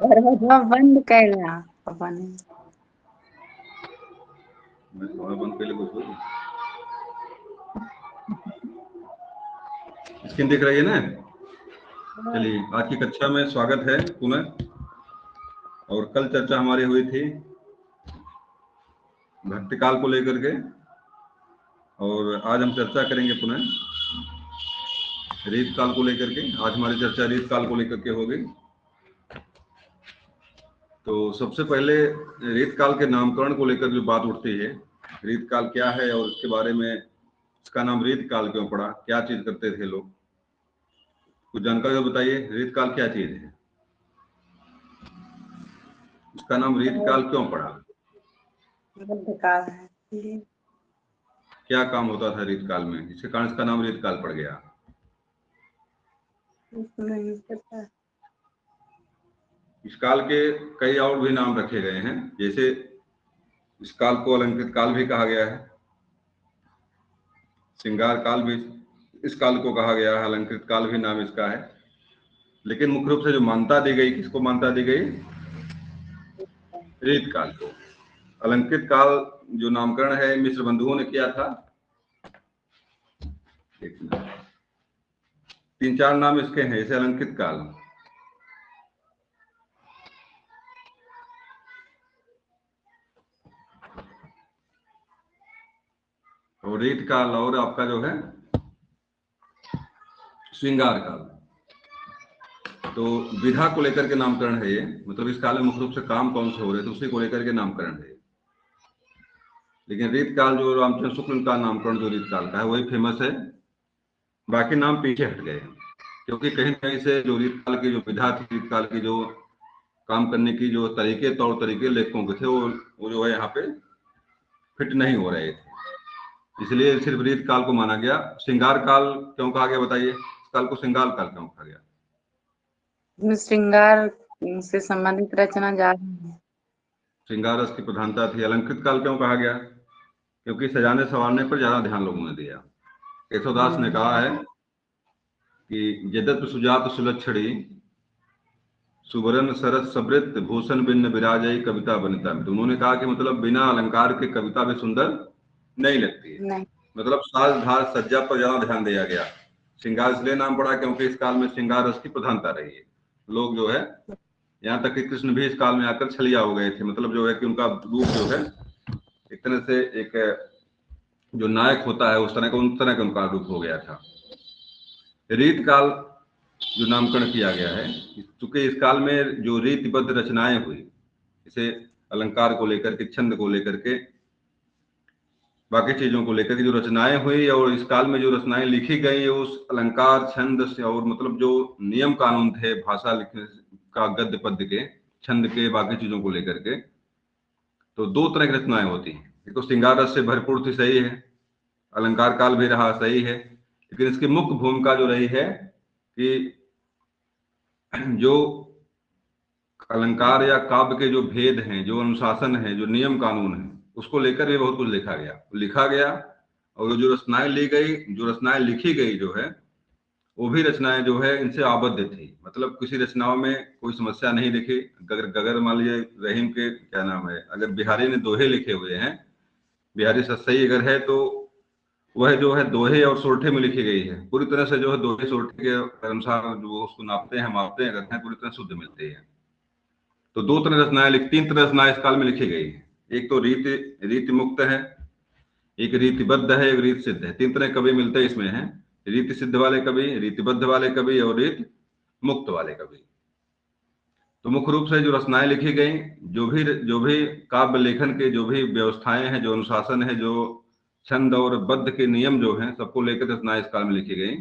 दरवाजा बंद कैला पापा ने। मैं थोड़ा बंद पहले कुछ बोल। स्क्रीन दिख रही है ना? चलिए, आज की कक्षा में स्वागत है पुनः। और कल चर्चा हमारी हुई थी भक्तिकाल को लेकर के, और आज हम चर्चा करेंगे पुनः रीत काल को लेकर के। आज हमारी चर्चा रीत काल को लेकर के होगी। तो सबसे पहले रीत काल के नामकरण को लेकर जो बात उठती है, रीत काल क्या है और उसके बारे में इसका नाम रीत काल क्यों पड़ा, क्या चीज करते थे लोग, कुछ जानकारी बताइए। रीत काल क्या चीज है, इसका नाम रीत काल क्यों पड़ा, काल है, क्या काम होता था रीत काल में, जिसके कारण इसका नाम रीत काल पड़ गया? नहीं पता। इस काल के कई और भी नाम रखे गए हैं, जैसे इस काल को अलंकृत काल भी कहा गया है, श्रृंगार काल भी इस काल को कहा गया है, अलंकृत काल भी नाम इसका है। लेकिन मुख्य रूप से जो मान्यता दी गई, किसको मान्यता दी गई? रीत काल को। अलंकृत काल जो नामकरण है मिश्र बंधुओं ने किया था। 3-4 नाम इसके हैं, जैसे अलंकृत काल, और रीत काल, और आपका जो है श्रृंगार काल। तो विधा को लेकर के नामकरण है ये, मतलब इस काल में मुख्य रूप से काम कौन से हो रहे थे उसी को लेकर के नामकरण है। लेकिन रीत काल जो रामचंद्र शुक्ल का नामकरण जो रीत काल का है वही फेमस है, बाकी नाम पीछे हट गए हैं। क्योंकि कहीं ना कहीं से जो रीत काल की जो विधा थी, रीत काल की जो काम करने की जो तरीके, तौर तरीके लेखकों के थे, वो जो है यहाँ पे फिट नहीं हो रहे थे, इसलिए सिर्फ रीत काल को माना गया। श्रृंगार काल क्यों कहा गया बताइए? इस काल को श्रृंगार काल क्यों कहा गया? श्रृंगार से संबंधित रचना ज्यादा है। श्रृंगार रस की प्रधानता थी। अलंकृत काल क्यों कहा गया? क्योंकि सजाने संवारने पर ज्यादा ध्यान लोगों ने दिया। केशवदास ने कहा है कि यद्यपि सुजात सुलक्षणी सुवर्ण सरस समृद्ध भूषण बिन्न विराजई कविता बनिता। उन्होंने कहा कि मतलब बिना अलंकार के कविता भी सुंदर नहीं लगती है। नहीं। मतलब साज धार सज्जा पर ज्यादा ध्यान दिया गया। श्रृंगार इसलिए नाम पड़ा क्योंकि इस काल में श्रृंगार रस की प्रधानता रही है। लोग जो है, यहाँ तक कि कृष्ण भी इस काल में आकर छलिया हो गए थे। मतलब जो है कि उनका रूप जो है एक तरह से, एक जो नायक होता है उस तरह का उनका रूप हो गया था। रीत काल जो नामकरण किया गया है, चूंकि इस काल में जो रीतिबद्ध रचनाएं हुई, जैसे अलंकार को लेकर के, छंद को लेकर के, बाकी चीजों को लेकर के जो रचनाएं हुई, और इस काल में जो रचनाएं लिखी गई उस अलंकार छंद से, और मतलब जो नियम कानून थे भाषा लिखने का, गद्य पद्य के, छंद के, बाकी चीजों को लेकर के, तो 2 तरह की रचनाएं होती हैं। एक तो श्रृंगार रस से भरपूर थी, सही है, अलंकार काल भी रहा, सही है, लेकिन इसकी मुख्य भूमिका जो रही है कि जो अलंकार या काव्य के जो भेद हैं, जो अनुशासन है, जो नियम कानून है, उसको लेकर भी बहुत कुछ लिखा गया। और जो रचनाएं ली गई, जो रचनाएं लिखी गई जो है, वो भी रचनाएं जो है इनसे आबद्ध थी। मतलब किसी रचनाओं में कोई समस्या नहीं दिखी। अगर मान लीजिए रहीम के क्या नाम है, अगर बिहारी ने दोहे लिखे हुए हैं, बिहारी सही अगर है, तो वह जो है दोहे और सोरठे में लिखी गई है। पूरी तरह से जो है दोहे सोरठे के अनुसार जो उसको नापते हैं, मापते हैं, करते हैं, पूरी तरह शुद्ध मिलती है। तो 2 तरह रचनाएं 3 तरह रचनाएं इस काल में लिखी गई है। एक तो रीति मुक्त है, एक रीतिबद्ध है, एक रीति सिद्ध है। 3 तरह कवि मिलते हैं इसमें हैं, रीति सिद्ध वाले कवि, रीतिबद्ध वाले कवि और रीति मुक्त वाले कवि। तो मुख्य रूप से जो रचनाएं लिखी गई, जो भी काव्य लेखन के जो भी व्यवस्थाएं हैं, जो अनुशासन है, जो छंद और बद्ध के नियम जो हैं, सबको लेकर रचनाएं इस काल में लिखी गई।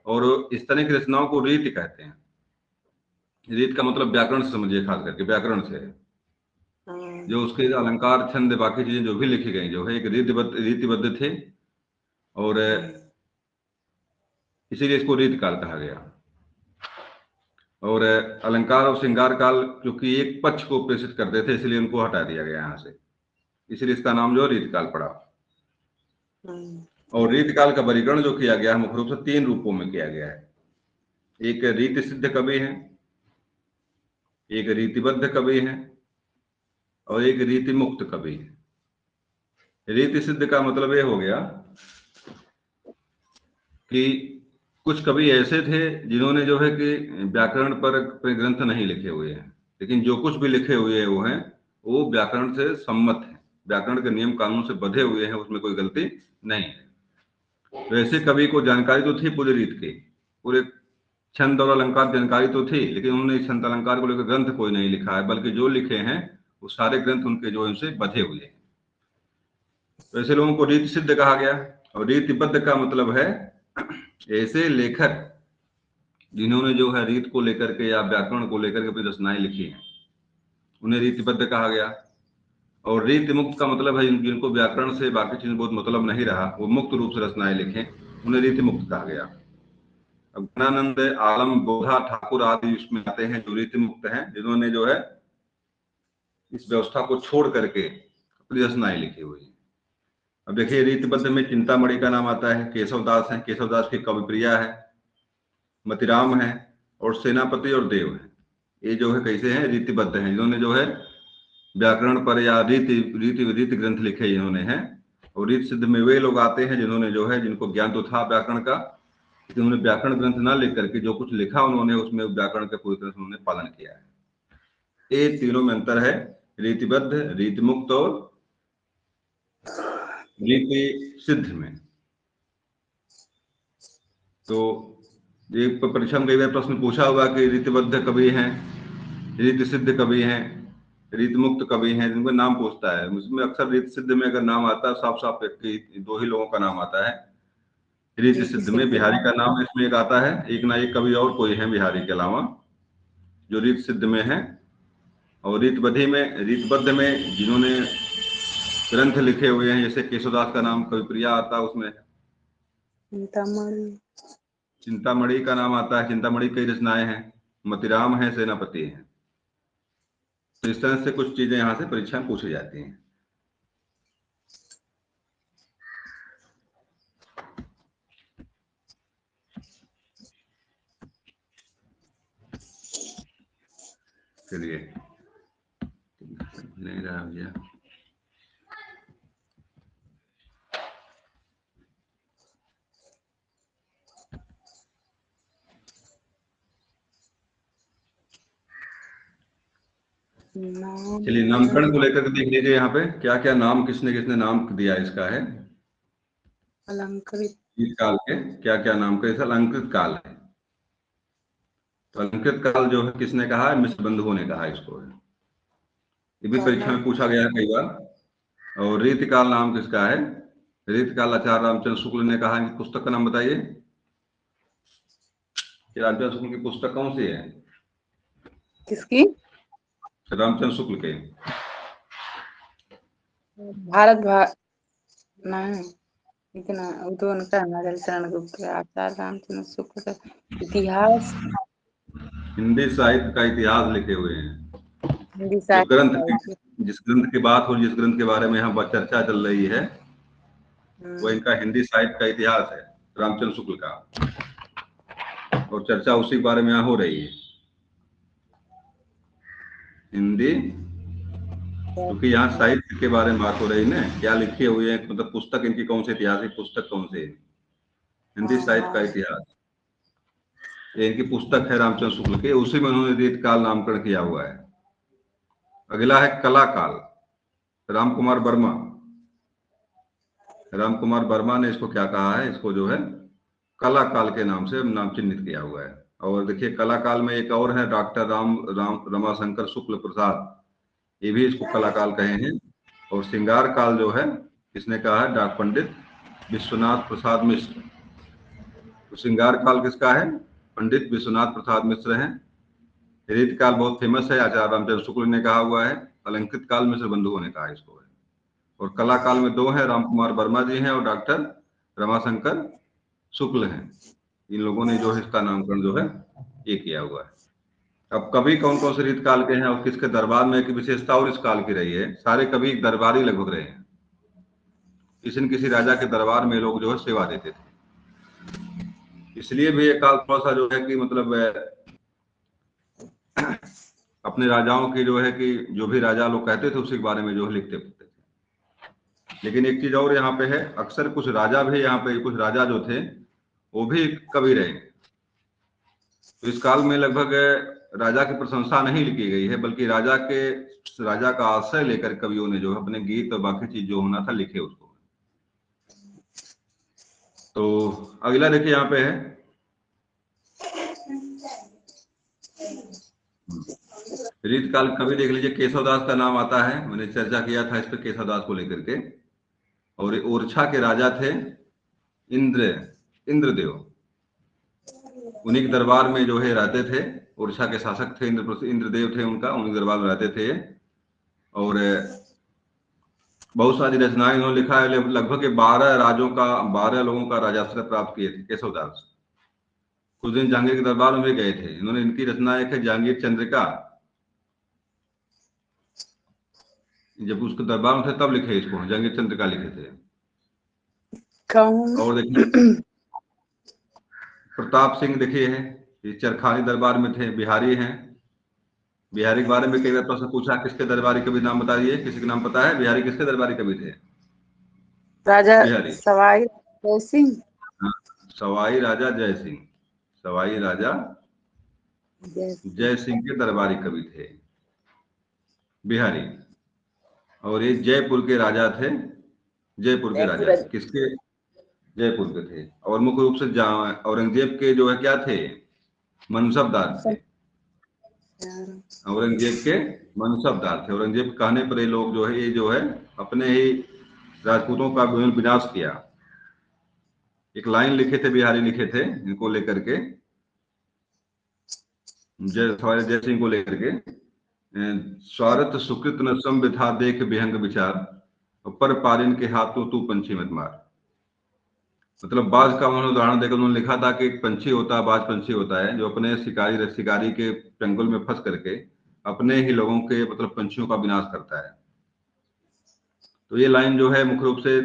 और इस तरह की रचनाओं को रीति कहते हैं। रीत का मतलब व्याकरण से समझिए, खास करके व्याकरण से, जो उसके अलंकार छंद बाकी चीजें जो भी लिखी गई जो है एक रीतिबद्ध थे, और इसीलिए इसको रीत काल कहा गया। और अलंकार और श्रृंगार काल क्योंकि एक पक्ष को प्रेषित करते थे, इसलिए उनको हटा दिया गया यहाँ से, इसलिए इसका नाम जो रीत काल पड़ा। और रीत काल का वर्गीकरण जो किया गया है मुख्य रूप से 3 रूपों में किया गया है। एक रीति सिद्ध कवि है, एक रीतिबद्ध कवि है और एक रीति मुक्त कवि है। रीति सिद्ध का मतलब ये हो गया कि कुछ कवि ऐसे थे जिन्होंने जो है कि व्याकरण पर अपने ग्रंथ नहीं लिखे हुए हैं, लेकिन जो कुछ भी लिखे हुए हैं वो व्याकरण से सम्मत है, व्याकरण के नियम कानून से बंधे हुए हैं, उसमें कोई गलती नहीं है। वैसे कवि को जानकारी तो थी पूरी रीत की, पूरे छंद और अलंकार जानकारी तो थी, लेकिन उन्होंने छंद अलंकार को लेकर ग्रंथ कोई नहीं लिखा है, बल्कि जो लिखे हैं वो सारे ग्रंथ उनके जो इनसे बंधे हुए हैं। तो ऐसे लोगों को रीति सिद्ध कहा गया। और रीतिबद्ध का मतलब है ऐसे लेखक जिन्होंने जो है रीत को लेकर के या व्याकरण को लेकर के अपनी रचनाएं लिखी हैं, उन्हें रीतिबद्ध कहा गया। और रीति मुक्त का मतलब है जिनको व्याकरण से बाकी चीज बहुत मतलब नहीं रहा, वो मुक्त रूप से रचनाएं लिखें, उन्हें रीति मुक्त कहा गया। अब ज्ञानानंद, आलम, बोधा, ठाकुर आदि इसमें आते हैं जो रीति मुक्त हैं, जिन्होंने जो है इस व्यवस्था को छोड़ करके अपनी रचनाएं लिखी हुई है। अब देखिए रीतिबद्ध में चिंतामणि का नाम आता है, केशवदास है, केशवदास की कविप्रिया है, मतिराम है और सेनापति और देव है। ये जो है कैसे हैं, रीतिबद्ध हैं, जिन्होंने जो है व्याकरण पर या रीति ग्रंथ लिखे इन्होंने हैं। और रीति सिद्ध में वे लोग आते हैं जिन्होंने जो है, जिनको ज्ञान तो था व्याकरण का, लेकिन उन्होंने व्याकरण ग्रंथ ना लिख करके जो कुछ लिखा उन्होंने उसमें व्याकरण के पूरी तरह से उन्होंने पालन किया है। ये तीनों में अंतर है, रीतिबद्ध, रीतिमुक्त और रीति सिद्ध में। तो ये परीक्षा में कई बार प्रश्न पूछा होगा कि रीतिबद्ध कवि हैं, रीति सिद्ध कवि हैं, रीति मुक्त कवि हैं, जिनका नाम पूछता है। उसमें अक्सर रीति सिद्ध में अगर नाम आता है साफ साफ दो ही लोगों का नाम आता है। रीति सिद्ध में बिहारी का नाम इसमें एक आता है, एक ना एक कवि और कोई है बिहारी के अलावा जो रीति सिद्ध में है। और रीतबद्ध में जिन्होंने ग्रंथ लिखे हुए हैं, जैसे केशवदास का नाम कविप्रिया आता है, उसमें चिंतामणि का नाम आता है, चिंतामणि कई रचनाएं हैं, मतिराम है, सेनापति है। तो इस तरह से कुछ चीजें यहाँ से परीक्षा में पूछी जाती हैं। चलिए नहीं रहा भैया, चलिए नामकरण को लेकर के देख लीजिए यहाँ पे क्या क्या नाम किसने किसने नाम दिया इसका है। अलंकृत इस काल के क्या क्या नाम का, अलंकृत काल है। तो अलंकृत काल जो है किसने कहा है, मिश्र बंधुओं ने कहा इसको है। ये भी परीक्षा में पूछा गया है कई बार। और रीतिकाल नाम किसका है, रीतिकाल आचार्य रामचंद्र शुक्ल ने कहा। कि पुस्तक का नाम बताइए, रामचंद्र शुक्ल की पुस्तक कौन सी है? किसकी? रामचंद्र शुक्ल के भारत नहीं, इतना तो उनका नजर शरण गुप्त का आचार्य रामचंद्र शुक्ल का इतिहास, हिंदी साहित्य का इतिहास लिखे हुए हैं। हिंदी जिस ग्रंथ की बात और जिस ग्रंथ के बारे में यहाँ चर्चा चल रही है वो इनका हिंदी साहित्य का इतिहास है, रामचंद्र शुक्ल का, और चर्चा उसी के बारे में यहाँ हो रही है। हिंदी, क्योंकि यहाँ साहित्य के बारे में बात हो रही है ना, क्या लिखे हुए हैं, मतलब पुस्तक इनकी कौन सी, ऐतिहासिक पुस्तक कौन सी है, हिंदी साहित्य का इतिहास, ये इनकी पुस्तक है रामचंद्र शुक्ल के, उसी में उन्होंने रीतकाल नामकरण किया हुआ है। अगला है कला काल, रामकुमार वर्मा ने इसको क्या कहा है, इसको जो है कला काल के नाम से नाम चिन्हित किया हुआ है। और देखिए कला काल में एक और है डॉक्टर रमाशंकर शुक्ल प्रसाद, ये भी इसको कला काल कहे हैं। और श्रृंगार काल जो है किसने कहा है, डॉक्टर पंडित विश्वनाथ प्रसाद मिश्र। तो श्रृंगार काल किसका है, पंडित विश्वनाथ प्रसाद मिश्र हैं। रीतकाल बहुत फेमस है, आचार्य रामचंद्र शुक्ल ने कहा हुआ है। अलंकृत काल मिश्र बंधुओं ने कहा इसको है। और कला काल में दो हैं, रामकुमार वर्मा जी हैं और डॉक्टर रमाशंकर शुक्ल हैं। इन लोगों ने जो है इसका नामकरण जो है ये किया हुआ है। अब कवि कौन कौन से रीतकाल के हैं और किसके दरबार में एक विशेषता और इस काल की रही है, सारे कवि दरबारी लगभग रहे हैं। किसी न किसी राजा के दरबार में लोग जो है सेवा देते थे। इसलिए भी एक काल थोड़ा सा जो है कि मतलब अपने राजाओं की जो है कि जो भी राजा लोग कहते थे उसके बारे में जो है लिखते पढ़ते थे। लेकिन एक चीज और यहाँ पे है, अक्सर कुछ राजा भी यहाँ पे, कुछ राजा जो थे वो भी कवि रहे। तो इस काल में लगभग राजा की प्रशंसा नहीं लिखी गई है, बल्कि राजा का आश्रय लेकर कवियों ने जो है अपने गीत और बाकी चीज जो होना था लिखे उसको। तो अगला देखिए यहाँ पे है रीतकाल कवि, देख लीजिए केशवदास का नाम आता है, मैंने चर्चा किया था इस पर केशवदास को लेकर के। और ओरछा के राजा थे इंद्रदेव, उन्हीं के दरबार में जो है रहते थे। ओरछा के शासक थे इंद्रदेव थे उनका, उन्हीं के दरबार में रहते थे। और बहुत सारी रचनाएं इन्होंने लिखा है। लगभग 12 लोगों का राजाश्रय प्राप्त किए थे केशवदास। कुछ दिन जहांगीर के दरबार में भी गए थे इन्होंने। इनकी रचना एक है जहांगीर चंद्रिका, जब उसके दरबार में थे तब लिखे इसको, जहांगीर चंद्रिका लिखे थे। कौन? और देखिए प्रताप सिंह देखिए है, ये चरखानी दरबार में थे, बिहारी हैं। बिहारी के बारे में कई बार प्रश्न पूछा, किसके दरबारी कवि नाम बताइए, किसी का नाम पता है बिहारी किसके दरबारी कवि थे? राजा बिहारी, सवाई जय सिंह। हाँ, सवाई राजा जय सिंह, सवाई राजा जय सिंह के दरबारी कवि थे बिहारी। और ये जयपुर के राजा थे, जयपुर के राजा थे। किसके? जयपुर के थे। और मुख्य रूप से औरंगजेब के जो है क्या थे, मनसबदार थे। औरंगजेब के मनसबदार थे। औरंगजेब के कहने पर ये लोग जो है, ये जो है अपने ही राजपूतों का विनाश किया। एक लाइन लिखे थे, बिहारी लिखे थे इनको लेकर के, जय सिंह को लेकर के, स्वार्थ सुकृत न सम बिथा देख विहंग विचार, पर पारिन के हाथों तू पंछी मत मार। मतलब बाज का उन्होंने उदाहरण देकर उन्होंने लिखा था कि एक पंछी होता है, बाज पंछी होता है जो अपने शिकारी के चंगुल में फंस करके अपने ही लोगों के मतलब पंछियों का विनाश करता है। तो ये लाइन जो है मुख्य रूप से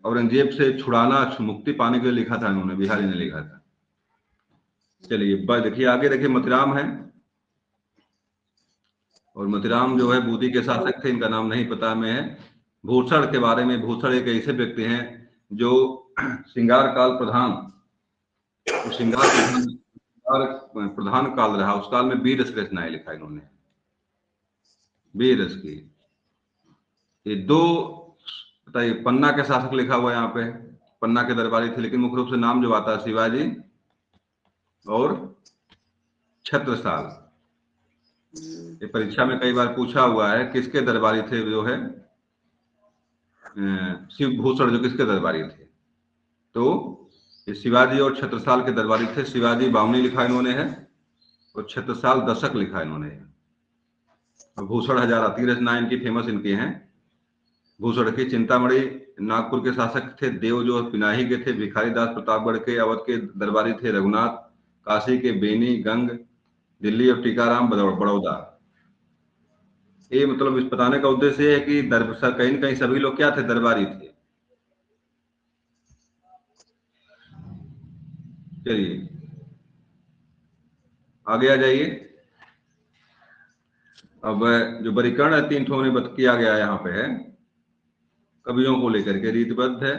औरंगजेब से छुड़ाना, मुक्ति पाने के लिए लिखा था इन्होंने, बिहारी ने लिखा था। चलिए देखिए आगे देखिए मतीराम है। और मतीराम जो है बूंदी के शासक थे, इनका नाम नहीं पता हमें है। भूषण के बारे में, भूषण एक ऐसे व्यक्ति हैं जो श्रृंगार काल प्रधान, तो श्रृंगार प्रधान काल रहा, उस काल में 20 रस रचनाएं लिखा इन्होंने, 20 रस की। ये दो बताइए, पन्ना के शासक लिखा हुआ है यहाँ पे, पन्ना के दरबारी थे, लेकिन मुख्य रूप से नाम जो आता है शिवाजी और छत्रसाल। ये परीक्षा में कई बार पूछा हुआ है किसके दरबारी थे जो है शिव भूषण, जो किसके दरबारी थे। तो ये शिवाजी और छत्रसाल के दरबारी थे। शिवाजी बावनी लिखा इन्होंने है और छत्रसाल दशक लिखा इन्होंने है। और भूषण हजारा, 3 रचनाएं इनकी फेमस इनकी हैं। भूषण की चिंतामणि, नागपुर के शासक थे। देव जो पिनाही के थे। भिखारी दास प्रतापगढ़ के, अवध के दरबारी थे। रघुनाथ, काशी के बेनी, गंग, दिल्ली और टीकाराम बड़ौदा। ये मतलब इस बताने का उद्देश्य ये है कि कहीं न कहीं सभी लोग क्या थे, दरबारी थे। चलिए आगे आ जाइए। अब जो वर्गीकरण है 3 ठो में किया गया यहाँ पे है कवियों को लेकर के, रीतबद्ध है,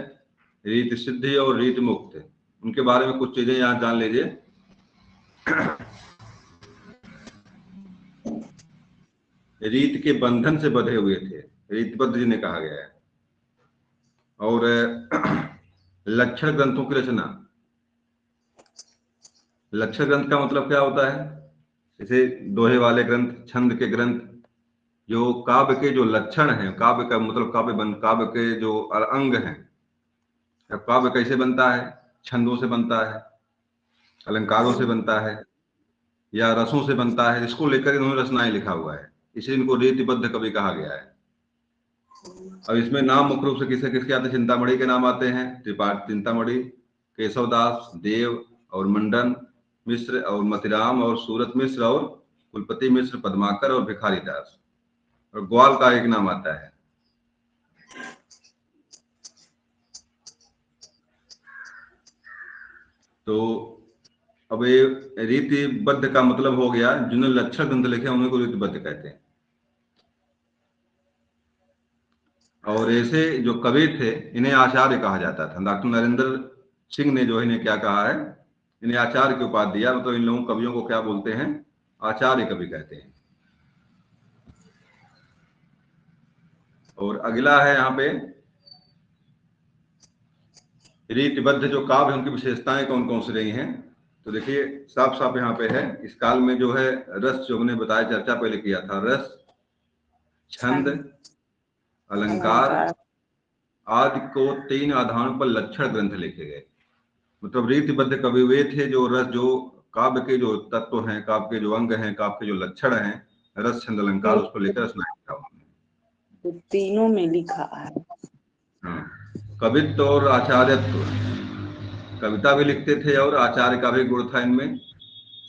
रीत सिद्धि और रीत मुक्त है। उनके बारे में कुछ चीजें यहाँ जान लीजिए। रीत के बंधन से बंधे हुए थे, रीतबद्ध जिन्हें कहा गया है। और लक्षण ग्रंथों की रचना। लक्षण ग्रंथ का मतलब क्या होता है, जैसे दोहे वाले ग्रंथ, छंद के ग्रंथ, जो काव्य के जो लक्षण हैं, काव्य का मतलब काव्य के जो अंग हैं। काव्य कैसे बनता है? छंदों से बनता है, अलंकारों से बनता है, या रसों से बनता है। इसको लेकर इन्होंने रचनाएं लिखा हुआ है, इसलिए इनको रीतिबद्ध कवि कहा गया है। अब इसमें नाम मुख्य रूप से किसके किसके आते हैं? चिंतामणि के नाम आते हैं, चिंतामणि, केशवदास, देव और मंडन मिश्र और मतीराम और सूरत मिश्र और कुलपति मिश्र, पद्माकर और भिखारी दास। और ग्वाल का एक नाम आता है। तो अब ये रीतिबद्ध का मतलब हो गया, जिन्होंने लक्षण ग्रंथ लिखे उन्हीं को रीतिबद्ध कहते हैं। और ऐसे जो कवि थे इन्हें आचार्य कहा जाता था। डॉक्टर नरेंद्र सिंह ने जो इन्हें क्या कहा है, इन्हें आचार्य की उपाधि दिया। मतलब इन लोगों कवियों को क्या बोलते हैं, आचार्य कवि कहते हैं। और अगला है यहाँ पे रीतिबद्ध जो काव्य, उनकी विशेषताएं कौन कौन सी रही हैं। तो देखिए साफ साफ यहाँ पे है, इस काल में जो है रस, जो हमने बताया, चर्चा पहले किया था, रस, छंद, अलंकार आदि को 3 आधारों पर लक्षण ग्रंथ लिखे गए। मतलब रीतिबद्ध कवि वे थे जो रस, जो काव्य के जो तत्व हैं, काव्य के जो अंग हैं, काव्य के जो लक्षण हैं, रस, छंद, अलंकार, उसको लेकर रचना किया उन्होंने। तो तीनों में लिखा है। हाँ, कवित्व और आचार्यत्व, कविता भी लिखते थे और आचार्य का भी गुण था इनमें।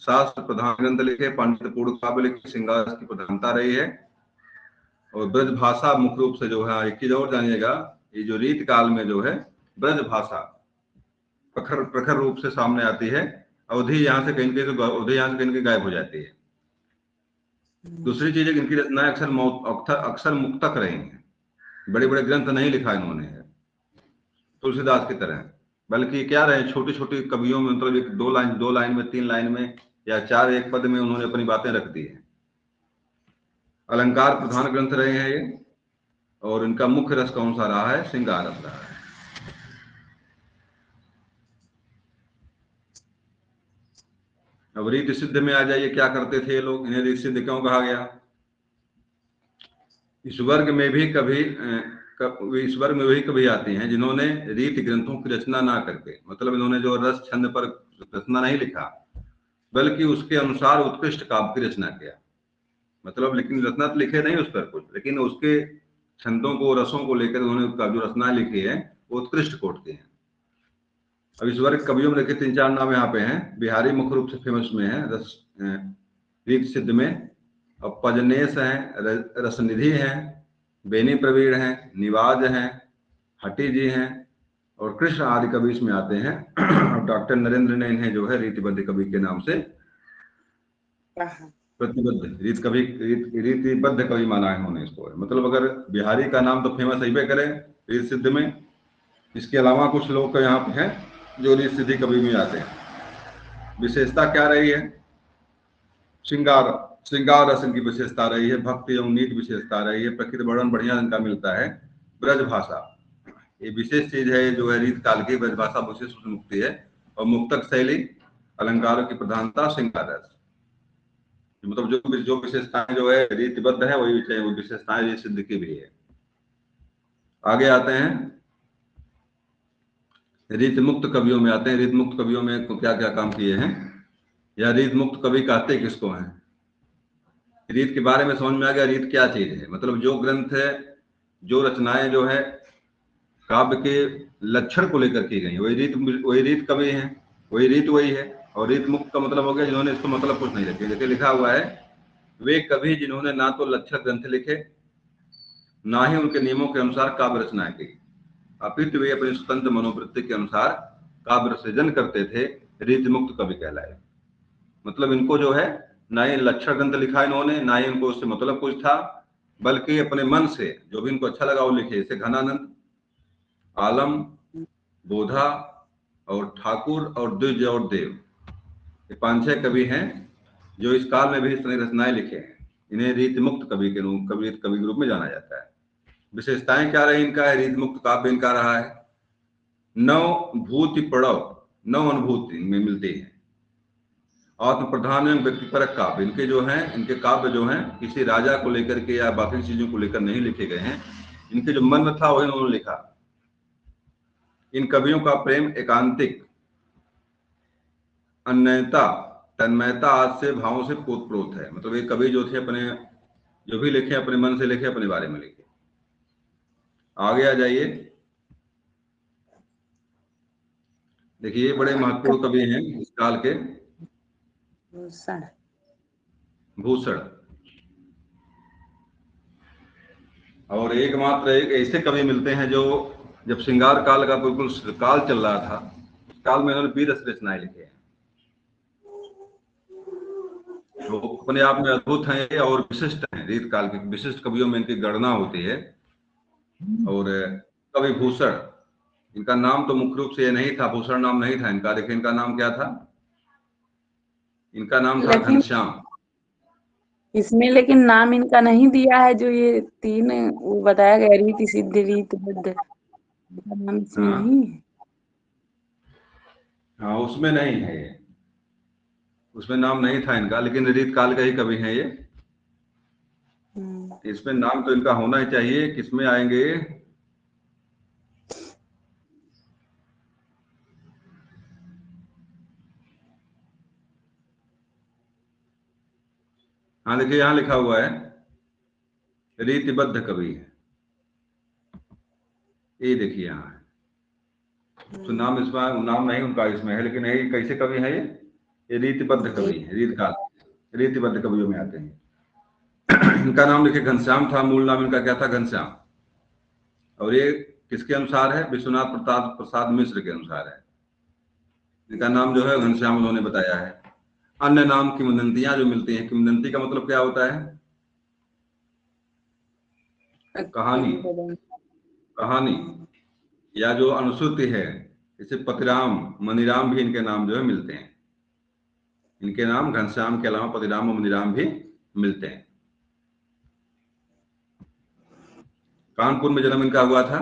शास्त्र प्रधान ग्रंथ लिखे, पांडित्य पूर्ण काव्य लिखे, श्रृंगार की प्रधानता रही है। और ब्रज भाषा मुख्य रूप से जो है, एक चीज और जानिएगा, ये जो रीत काल में जो है ब्रज भाषा प्रखर प्रखर रूप से सामने आती है। अवधि यहाँ से कहीं कहीं, अवधि यहाँ से कहीं कहीं गायब हो जाती है। दूसरी चीज है कि इनकी रचनाएं अक्सर मुक्तक रही हैं। बड़े बड़े ग्रंथ नहीं लिखा इन्होंने तुलसीदास की तरह, बल्कि क्या रहे, छोटी छोटी कवियों में, मतलब एक दो लाइन में, 3 लाइन में, या 4 एक पद में उन्होंने अपनी बातें रख दी है। अलंकार प्रधान ग्रंथ रहे हैं ये, और इनका मुख्य रस कौन सा रहा है, श्रृंगार रस रहा है। अब रीति सिद्ध में आ जाइए, क्या करते थे ये लोग, इन्हें रीति सिद्ध क्यों कहा गया। इस वर्ग में वही कवि आते हैं जिन्होंने रीति ग्रंथों की रचना ना करके, मतलब इन्होंने जो रस छंद पर रचना नहीं लिखा, बल्कि उसके अनुसार उत्कृष्ट काव्य की रचना किया। मतलब लेकिन रचना तो लिखे नहीं उस पर कुछ, लेकिन उसके छंदों को, रसों को लेकर उन्होंने जो रचना लिखी है वो उत्कृष्ट कोट की है। अब इस वर्ग कवियों में देखिए 3-4 नाम यहाँ पे हैं। बिहारी मुख्य रूप से फेमस में है रस रीति सिद्ध में। अब पजनेश हैं, रसनिधि हैं, बेनी प्रवीण हैं, निवाज हैं, हटी जी हैं, और कृष्ण आदि कवि इसमें आते हैं। डॉक्टर नरेंद्र ने इन्हें जो है रीतिबद्ध कवि के नाम से प्रतिबद्ध रीतिबद्ध कवि माना है उन्होंने इसको। मतलब अगर बिहारी का नाम तो फेमस है करे रीति सिद्ध में, इसके अलावा कुछ लोग यहाँ पे हैं जो रीति सिद्धि कवि में आते हैं। विशेषता क्या रही है, श्रृंगार रस इनकी विशेषता रही है, भक्ति एवं नीति विशेषता रही है, प्रकृति वर्णन बढ़िया इनका मिलता है, ब्रज भाषा ये विशेष चीज है जो है रीत काल की। ब्रज भाषा विशेष मुक्ति है, और मुक्तक शैली, अलंकारों की प्रधानता, श्रृंगार रस, मतलब जो विशेषताएं जो है रीतिबद्ध है वही विशेषताएं रीति सिद्ध की भी है। आगे आते हैं रीत मुक्त कवियों में आते हैं। रीत मुक्त कवियों में क्या क्या काम किए हैं, या रीत मुक्त कवि कहते किसको हैं। रीत के बारे में समझ में आ गया, रीत क्या चीज है। मतलब जो ग्रंथ है, जो रचनाएं जो है काव्य के लक्षण को लेकर की गई, वही रीत कवि हैं, वही रीत वही है। और रीत मुक्त का मतलब हो गया जिन्होंने इसको मतलब कुछ नहीं रखे। जैसे लिखा हुआ है, वे कवि जिन्होंने ना तो लक्षण ग्रंथ लिखे, ना ही उनके नियमों के अनुसार काव्य रचनाएं की, अपितु वे अपनी स्वतंत्र मनोवृत्ति के अनुसार काव्य सृजन करते थे, रीति मुक्त कवि कहलाए। मतलब इनको जो है ना ही लक्षण ग्रंथ लिखा इन्होंने, ना ही इनको उससे मतलब कुछ था, बल्कि अपने मन से जो भी इनको अच्छा लगा वो लिखे। जैसे घनानंद, आलम, बोधा और ठाकुर और द्विज और देव, ये 5-6 कवि हैं जो इस काल में भी इस तरह रचनाएं लिखे हैं। इन्हें रीति मुक्त कवि के रूप में जाना जाता है। विशेषताएं क्या रही इनका है, रीति मुक्त काव्य इनका रहा है, 9 भूति पड़व, 9 अनुभूति में मिलती है। आत्म प्रधान एवं व्यक्तिपरक काव्य इनके जो हैं, इनके काव्य जो हैं किसी राजा को लेकर के या बाकी चीजों को लेकर नहीं लिखे गए हैं, इनके जो मन में था वही उन्होंने लिखा। इन कवियों का प्रेम एकांतिक, अन्यता, तन्मयता आज से भावों से पोत-प्रोत है। मतलब ये कवि जो थे अपने जो भी लिखे अपने मन से लिखे, अपने बारे में लिखे। आगे आ जाइए, देखिए बड़े महत्वपूर्ण कवि हैं इस काल के, भूषण। और एकमात्र एक ऐसे कवि मिलते हैं जो जब श्रृंगार काल का बिल्कुल काल चल रहा था, उस काल में इन्होंने 20 रचनाएं लिखे हैं। वो अपने आप में अद्भुत हैं और विशिष्ट हैं। रीत काल के विशिष्ट कवियों में इनकी गणना होती है। और कवि भूषण, इनका नाम तो मुख्य रूप से ये नहीं था, भूषण नाम नहीं था इनका। देखिए इनका नाम क्या था, इनका नाम था लेकिन घनश्याम। इसमें लेकिन नाम इनका नहीं दिया है, जो ये तीन वो बताया गया, रीति सिद्धि रीत बुद्ध, इनका नाम इसमें हाँ नहीं है। हाँ, उसमें नहीं है ये, उसमें नाम नहीं था इनका, लेकिन रीत काल का ही कवि हैं ये। इसमें नाम तो इनका होना ही चाहिए। किसमें आएंगे, हाँ देखिए यहाँ लिखा हुआ है रीतिबद्ध कवि है, ये देखिए यहाँ है। तो नाम इसमें नाम नहीं उनका इसमें है, लेकिन ये कैसे कवि है ये रीतिबद्ध कवि है, रीत काल रीतिबद्ध कवियों में आते हैं। इनका नाम देखिए घनश्याम था, मूल नाम इनका क्या था, घनश्याम। और ये किसके अनुसार है, विश्वनाथ प्रताप प्रसाद मिश्र के अनुसार है। इनका नाम जो है घनश्याम उन्होंने बताया है। अन्य नाम किंवदंतियां जो मिलती हैं, किंवदंती का मतलब क्या होता है, कहानी, कहानी या जो अनुश्रुति है। जैसे पतिराम मनीराम भी इनके नाम जो है मिलते हैं। इनके नाम घनश्याम के अलावा पतिराम और मनीराम भी मिलते हैं। कानपुर में जन्म इनका हुआ था,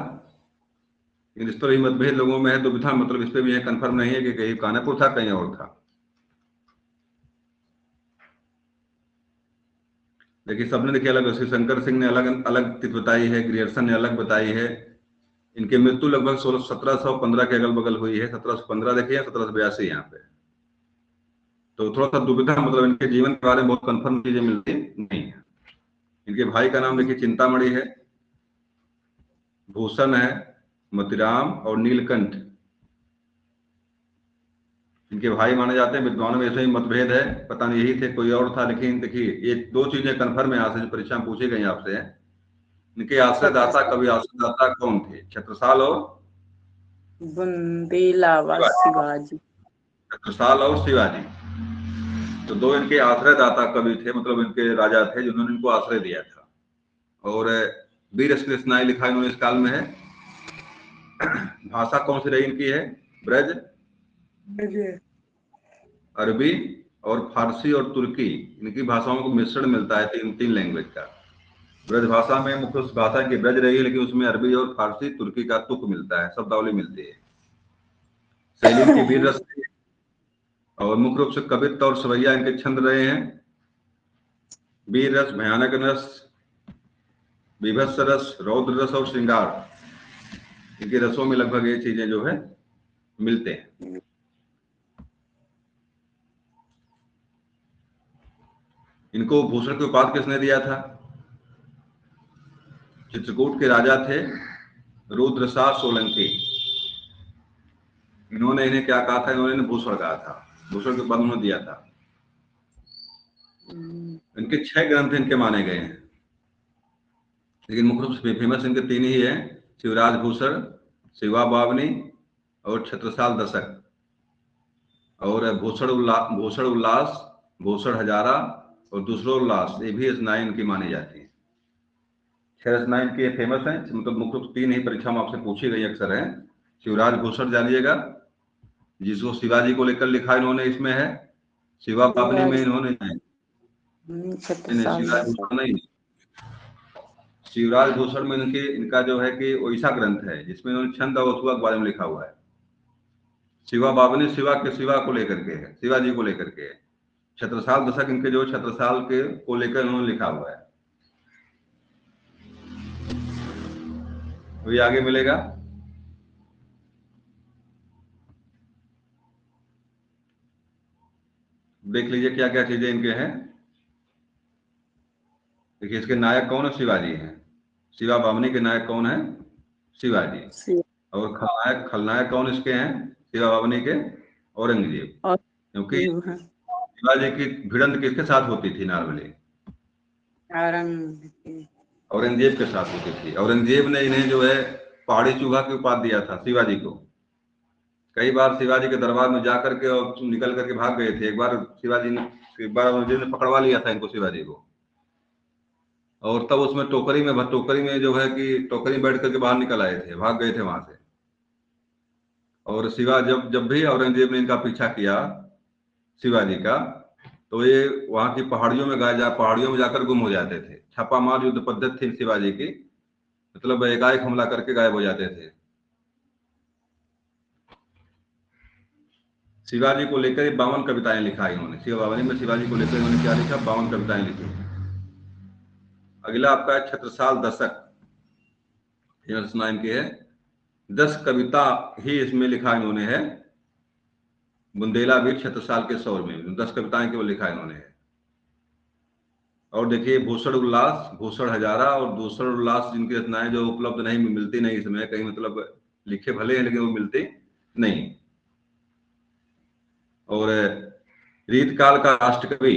लेकिन इस पर ही मतभेद लोगों में है, दुविधा, मतलब इस पर भी कंफर्म नहीं है कि कहीं कानपुर था कहीं और था। देखिए सबने देखिए अलग, शंकर सिंह ने अलग अलग तिथि बताई है, ग्रियर्सन ने अलग बताई है। इनकी मृत्यु लगभग 1715 के अगल बगल हुई है। 1715 देखिए, 1782 यहाँ पे। तो थोड़ा सा दुविधा, मतलब इनके जीवन के बारे में बहुत कंफर्म चीजें मिलती नहीं है। इनके भाई का नाम देखिए चिंतामणि है, भूषण है, मतिराम और नीलकंठ इनके भाई माने जाते हैं। विद्वानों में ऐसे ही मतभेद है, पता नहीं यही थे कोई और था। लेकिन देखिए ये दो चीजें कंफर्म है यहाँ से, जो परीक्षा में पूछी गई आपसे। इनके आश्रयदाता, कवि आश्रयदाता कौन थे, छत्रसाल और बुंदेला व शिवाजी। छत्रसाल और शिवाजी, तो दो इनके आश्रयदाता कवि थे, मतलब इनके राजा थे जिन्होंने इनको आश्रय दिया था। और वीर स्नाई लिखा इन्होंने इस काल में है। भाषा कौन सी रही इनकी है, ब्रज, अरबी और फारसी और तुर्की, इनकी भाषाओं को मिश्रण मिलता है, तीन लैंग्वेज का। ब्रज भाषा में मुख्य भाषा की ब्रज रही है, लेकिन उसमें अरबी और फारसी तुर्की का तुक मिलता है, शब्दावली मिलती है। शैली की वीर रस, और मुख्य रूप से कवित्व और सवैया इनके छंद रहे हैं। वीर रस, भयानक रस, विभत्स रस, रौद्र रस और श्रृंगार, इनके रसों में लगभग ये चीजें जो है मिलते हैं। इनको भूषण की उपाधि किसने दिया था, चित्रकूट के राजा थे रुद्रसा सोलंकी। इन्होंने इन्हें क्या कहा था, इन्होंने भूषण कहा था, भूषण के पद उन्होंने दिया था। इनके 6 ग्रंथ इनके माने गए हैं, लेकिन मुख्य रूप से फेमस इनके 3 ही है, शिवराज भूषण, शिवा बावनी और छत्रसाल दशक। और भूषण उल्लास, भूषण हजारा और दूसरा उल्लास, ये भी रचनाएं इनकी मानी जाती है। 6 रचनाएं इनकी फेमस हैं, मतलब मुख्य रूप से 3 ही परीक्षा में आपसे पूछी गई अक्सर है। शिवराज भूषण जानिएगा, जिसको शिवाजी को लेकर लिखा इन्होंने, इसमें है। शिवा बावनी में इन्होंने शिवराज भूषण नहीं, शिवराज भूषण में इनका जो है कि वैसा ग्रंथ है जिसमें इन्होंने छंद और वसुआ के बारे में लिखा हुआ है। शिवा बावनी शिवा को लेकर के है, शिवाजी को लेकर के है। छत्रसाल दशक इनके जो छत्रसाल के को लेकर इन्होंने लिखा हुआ है। तो ये आगे मिलेगा। देख लीजिए क्या क्या चीजें इनके हैं। देखिए इसके नायक कौन है, शिवाजी हैं। शिवा बावनी के नायक कौन है, शिवाजी। और खलनायक कौन इसके हैं, शिवा बावनी के, औरंगजेब। क्योंकि शिवाजी की भिड़ंत किसके साथ होती थी, नॉर्मली औरंगजेब के साथ होती थी। औरंगजेब ने इन्हें जो है पहाड़ी चूहा की उपाधि दिया था शिवाजी को। कई बार शिवाजी के दरबार में जाकर के और निकल करके भाग गए थे। एक बार शिवाजी एक बार औरंगजेब ने पकड़वा लिया था इनको, शिवाजी को, और तब उसमें टोकरी में जो है कि टोकरी में बैठ करके बाहर निकल आए थे, भाग गए थे वहां से। और शिवा जब जब भी औरंगजेब ने इनका पीछा किया शिवाजी का, तो ये वहां की पहाड़ियों में जाकर गुम हो जाते थे। छापामार युद्ध पद्धति थी शिवाजी की, मतलब एकाएक हमला करके गायब हो जाते थे। शिवाजी को लेकर 52 कविताएं लिखा इन्होंने। शिवाजी में शिवाजी को लेकर इन्होंने क्या लिखा? 52 कविताएं लिखी। अगला आपका है छत्रसाल दशक, ये रचना इनकी है। 10 कविता ही इसमें लिखा इन्होंने है, बुंदेला वीर छत्रसाल के शौर्य में 10 कविताएं केवल लिखा इन्होंने है। और देखिए भूषण हजारा और दूसर उल्लास, जिनकी रचनाएं जो उपलब्ध नहीं, मिलती नहीं इसमें कहीं, मतलब लिखे भले हैं लेकिन वो मिलती नहीं। और रीतकाल का राष्ट्रकवि,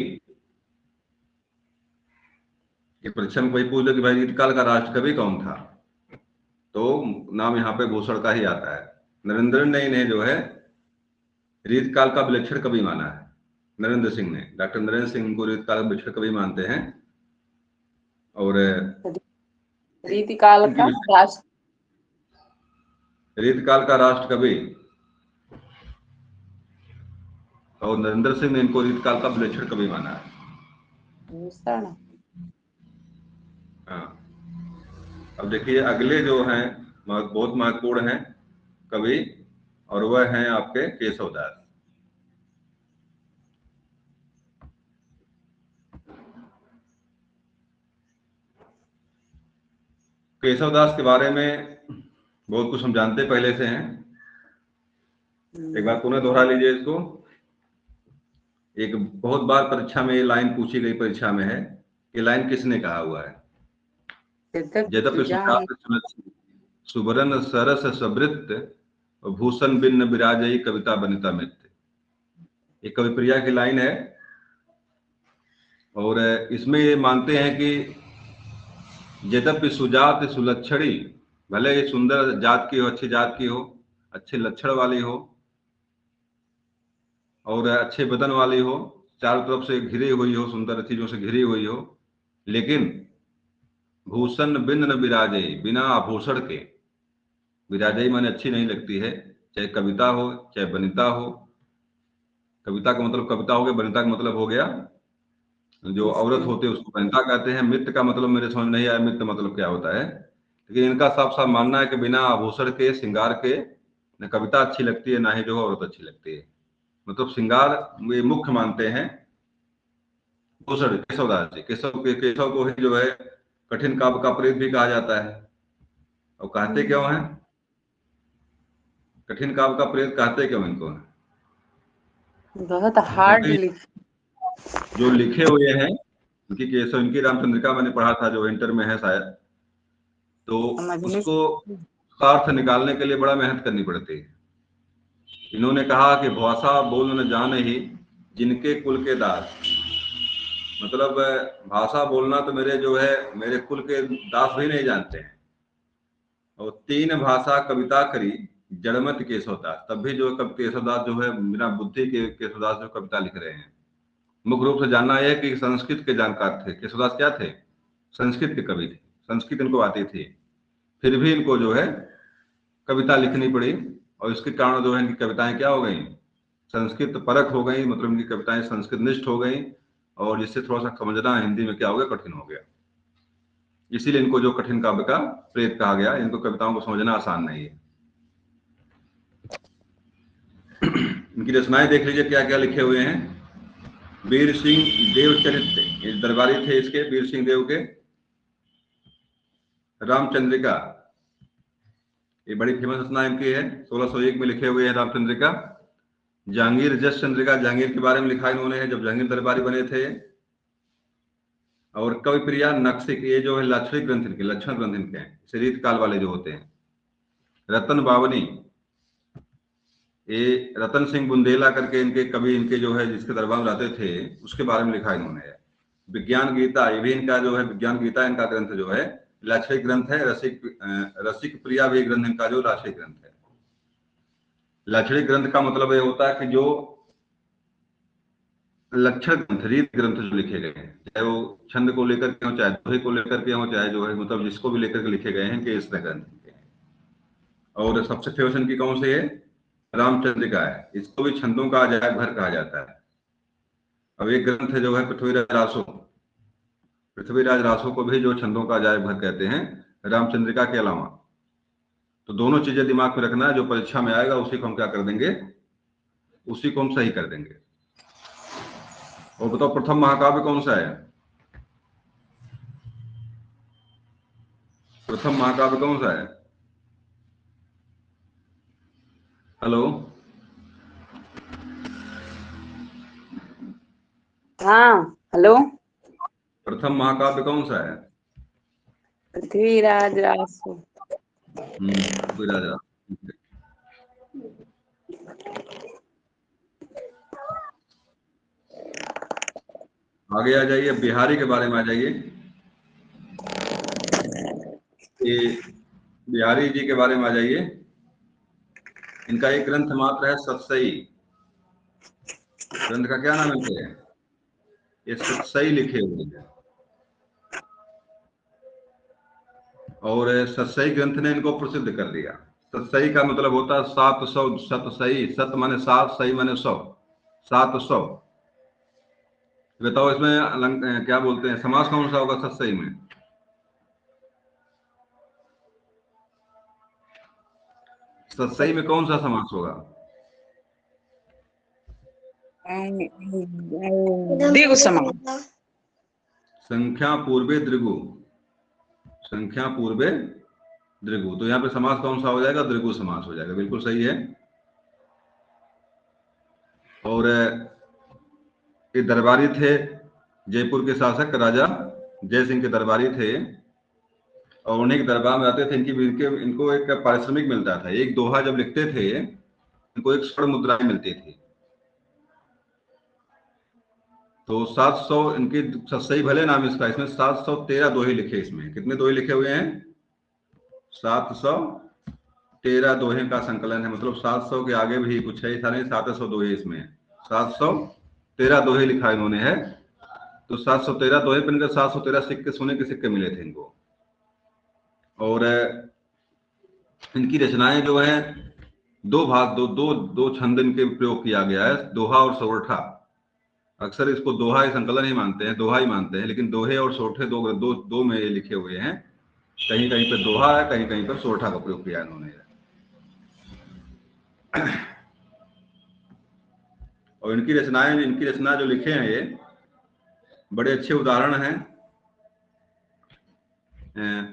ये परीक्षा में कोई पूछ लो कि भाई रीतकाल का राष्ट्रकवि कौन था, तो नाम यहाँ पे भूषण का ही आता है। नरेंद्र ने इन्हें जो है रीतकाल का विलक्षण कवि माना है। नरेंद्र सिंह ने, डॉक्टर नरेंद्र सिंह को रीतकाल का विलक्षण कवि मानते हैं। और रीतिकाल का राष्ट्र कवि, और नरेंद्र सिंह ने इनको रीतकाल का विलक्षण कवि माना है। हाँ, अब देखिए अगले जो हैं बहुत महत्वपूर्ण हैं कवि, और वह हैं आपके केशवदास। केशवदास के बारे में बहुत कुछ हम जानते पहले से हैं, एक बार पुनः दोहरा लीजिए इसको। एक बहुत बार परीक्षा में ये लाइन पूछी गई, परीक्षा में है, ये लाइन किसने कहा हुआ है? यद्यपि सुबरन सरस सबृत भूषण बिन्न विराजई कविता बनिता मित्र, ये कविप्रिया की लाइन है। और इसमें ये मानते हैं कि यद्यपि सुजात सुलक्षणी, भले ही सुंदर जात की हो, अच्छी जात की हो, अच्छे लक्षण वाली हो और अच्छे बदन वाली हो, चारों तरफ से घिरी हुई हो, सुंदर चीजों से घिरी हुई हो, लेकिन भूषण बिन न विराजे, बिना आभूषण के, विराजई माने अच्छी नहीं लगती है, चाहे कविता हो चाहे वनिता हो। कविता का मतलब कविता हो गया, वनिता का मतलब हो गया जो औरत होते हैं उसको वनिता कहते हैं। मित्र का मतलब मेरे समझ नहीं आया, मित्र मतलब क्या होता है, लेकिन इनका साफ साफ मानना है कि बिना आभूषण के, श्रृंगार के, न कविता अच्छी लगती है ना ही जो औरत अच्छी लगती है। मतलब श्रृंगार वे मुख्य मानते हैं भूषण केशवदास जी। केशव को ही जो है कठिन काव्य का प्रेत भी कहा जाता है। और कहते क्यों है कठिन काव्य का प्रेत, कहते क्यों इनको है? बहुत हार्ड जो लिखे हुए हैं उनकी केशव, इनकी रामचंद्रिका मैंने पढ़ा था जो इंटर में है शायद, तो उसको अर्थ निकालने के लिए बड़ा मेहनत करनी पड़ती है। इन्होंने कहा कि भाषा बोल न जाने ही जिनके कुल के दास, मतलब भाषा बोलना तो मेरे जो है मेरे कुल के दास भी नहीं जानते हैं। और 3 भाषा कविता करी जड़मत केशवदास, तब भी जो केशवदास जो है बिना बुद्धि के केशवदास जो कविता लिख रहे हैं। मुख्य रूप से जानना यह कि संस्कृत के जानकार थे केशवदास, क्या थे? संस्कृत के कवि थे, संस्कृत इनको आती थी, फिर भी इनको जो है कविता लिखनी पड़ी। और इसके कारण जो है इनकी कविताएं क्या हो गई? संस्कृत परक हो गई, मतलब इनकी कविताएं संस्कृत निष्ठ हो गई, और जिससे थोड़ा सा समझना हिंदी में क्या हो गया, कठिन हो गया। इसीलिए इनको जो कठिन काव्य का प्रेत कहा गया। इनको कविताओं को समझना आसान नहीं है। इनकी रचनाएं देख लीजिए क्या क्या लिखे हुए हैं। वीर सिंह देव चरित्र, ये दरबारी थे इसके, वीर सिंह देव के। रामचंद्रिका, ये बड़ी फेमस रचना इनकी है, 1601 में लिखे हुए हैं रामचंद्रिका। जहांगीर जस चंद्रिका, जहांगीर के बारे में लिखा इन्होंने है जब जहांगीर दरबारी बने थे। और कविप्रिया नक्सिक, ये जो है लाक्षणिक ग्रंथ इनके, लक्षण ग्रंथ इनके हैं, रीत काल वाले जो होते हैं। रतन बावनी, ये रतन सिंह बुंदेला करके इनके कवि, इनके जो है जिसके दरबार में रहते थे, उसके बारे में लिखा इन्होंने है। विज्ञान गीता, ये भी इनका जो है विज्ञान गीता इनका ग्रंथ जो है लाक्षणिक ग्रंथ है। रसिक प्रिया भी ग्रंथ इनका जो लाक्षणिक ग्रंथ है। लाक्षणिक ग्रंथ का मतलब ये होता है कि जो लक्षण ग्रंथ, रीत ग्रंथ जो लिखे गए हैं, चाहे वो छंद को लेकर के हो, चाहे दोहे को लेकर के हो, चाहे जो है मतलब जिसको भी लेकर के लिखे गए हैं कि इस तरह ग्रंथ लिखे हैं। और सबसे फेमस इनकी कौन सी है? रामचंद्रिका है। इसको भी छंदों का अजायब घर कहा जाता है। अब एक ग्रंथ है जो है पृथ्वीराज रासो, पृथ्वीराज रासो को भी जो छंदों का अजायब घर कहते हैं, रामचंद्रिका के अलावा। तो दोनों चीजें दिमाग में रखना है, जो परीक्षा में आएगा उसी को हम क्या कर देंगे, उसी को हम सही कर देंगे। और बताओ प्रथम महाकाव्य कौन सा है? प्रथम महाकाव्य कौन सा है? हेलो, हाँ हेलो, प्रथम महाकाव्य कौन सा है? पृथ्वीराज रासो। पृथ्वीराज रासो। आगे आ जाइए, बिहारी के बारे में आ जाइए। ये बिहारी जी के बारे में आ जाइए। इनका एक ग्रंथ मात्र है सतसई। ग्रंथ का क्या नाम है? ये सतसई लिखे हुए हैं। और सतसई ग्रंथ ने इनको प्रसिद्ध कर दिया। सतसई का मतलब होता है 700 सतसई। सत माने 7, सही माने 100, 700। बताओ इसमें क्या बोलते हैं, समास कौन सा होगा सतसई में? सतसई में कौन सा समास होगा? द्विगु समास। संख्या पूर्वे दृगु, संख्या पूर्वे दृगु। तो यहाँ पे समास कौन सा हो जाएगा? दृगु समास हो जाएगा। बिल्कुल सही है। और ये दरबारी थे, जयपुर के शासक राजा जय सिंह के दरबारी थे। और उन्हीं के दरबार में आते थे। इनको एक पारिश्रमिक मिलता था। एक दोहा जब लिखते थे इनको एक स्वर्ण मुद्रा मिलती थी। तो 700 इनकी सही भले नाम इसका, इसमें 713 दोहे लिखे। इसमें कितने दोहे लिखे हुए हैं? 713 दोहे का संकलन है। मतलब 700 के आगे भी कुछ है, ऐसा नहीं 700 दोहे इसमें। 713 दोहे लिखा इन्होंने है। तो 713 दोहे पर इनके 713 सिक्के, सोने के सिक्के मिले थे इनको। और इनकी रचनाएं जो है दो भाग, दो छंद इनके प्रयोग किया गया है, दोहा और सोरठा। अक्सर इसको दोहा संकलन ही मानते हैं, दोहा ही मानते हैं, लेकिन दोहे और सोरठे दो में ये लिखे हुए हैं। कहीं कहीं पर दोहा है, कहीं कहीं पर सोरठा का प्रयोग किया इन्होंने। और इनकी रचना जो लिखे हैं ये बड़े अच्छे उदाहरण हैं।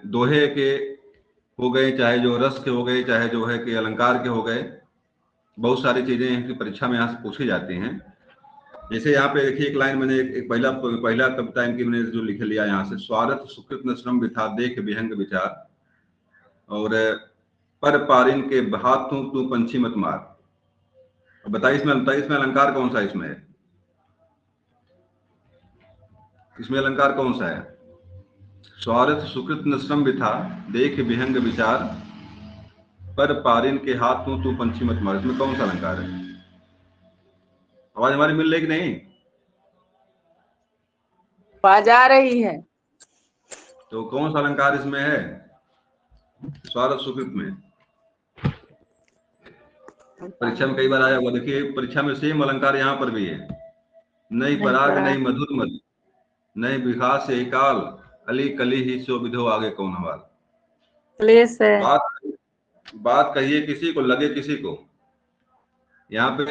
दोहे के हो गए, चाहे जो रस के हो गए, चाहे जो है कि अलंकार के हो गए। बहुत सारी चीजें इनकी परीक्षा में यहाँ से पूछी जाती हैं। जैसे यहाँ पे देखिए एक लाइन मैंने एक पहला कविता इनकी मैंने जो लिख लिया यहाँ से, स्वार्थ सुकृत न श्रम विथा देख विहंग विचार, और पर पारिन के हाथों तू पंछी मत मार। बताइए इसमें अलंकार कौन सा इसमें है? इसमें अलंकार कौन सा है? स्वार्थ सुकृत न श्रम विथा देख विहंग विचार, पर पारिन के हाथों तू पंछी मत मार। इसमें कौन सा अलंकार है? आवाज हमारी मिल रही कि नहीं? आवाज आ रही है। तो कौन सा अलंकार इसमें है स्वार्थ सुकृत में? परीक्षा में कई बार आया हुआ। देखिए परीक्षा में सेम अलंकार यहाँ पर भी है। नहीं पराग नहीं मधुर मद, नहीं विकास एकाल, अली कली ही सो विधो आगे कौन हवाल। क्लेश है। बात कहिए किसी को, लगे किसी को। यहाँ पे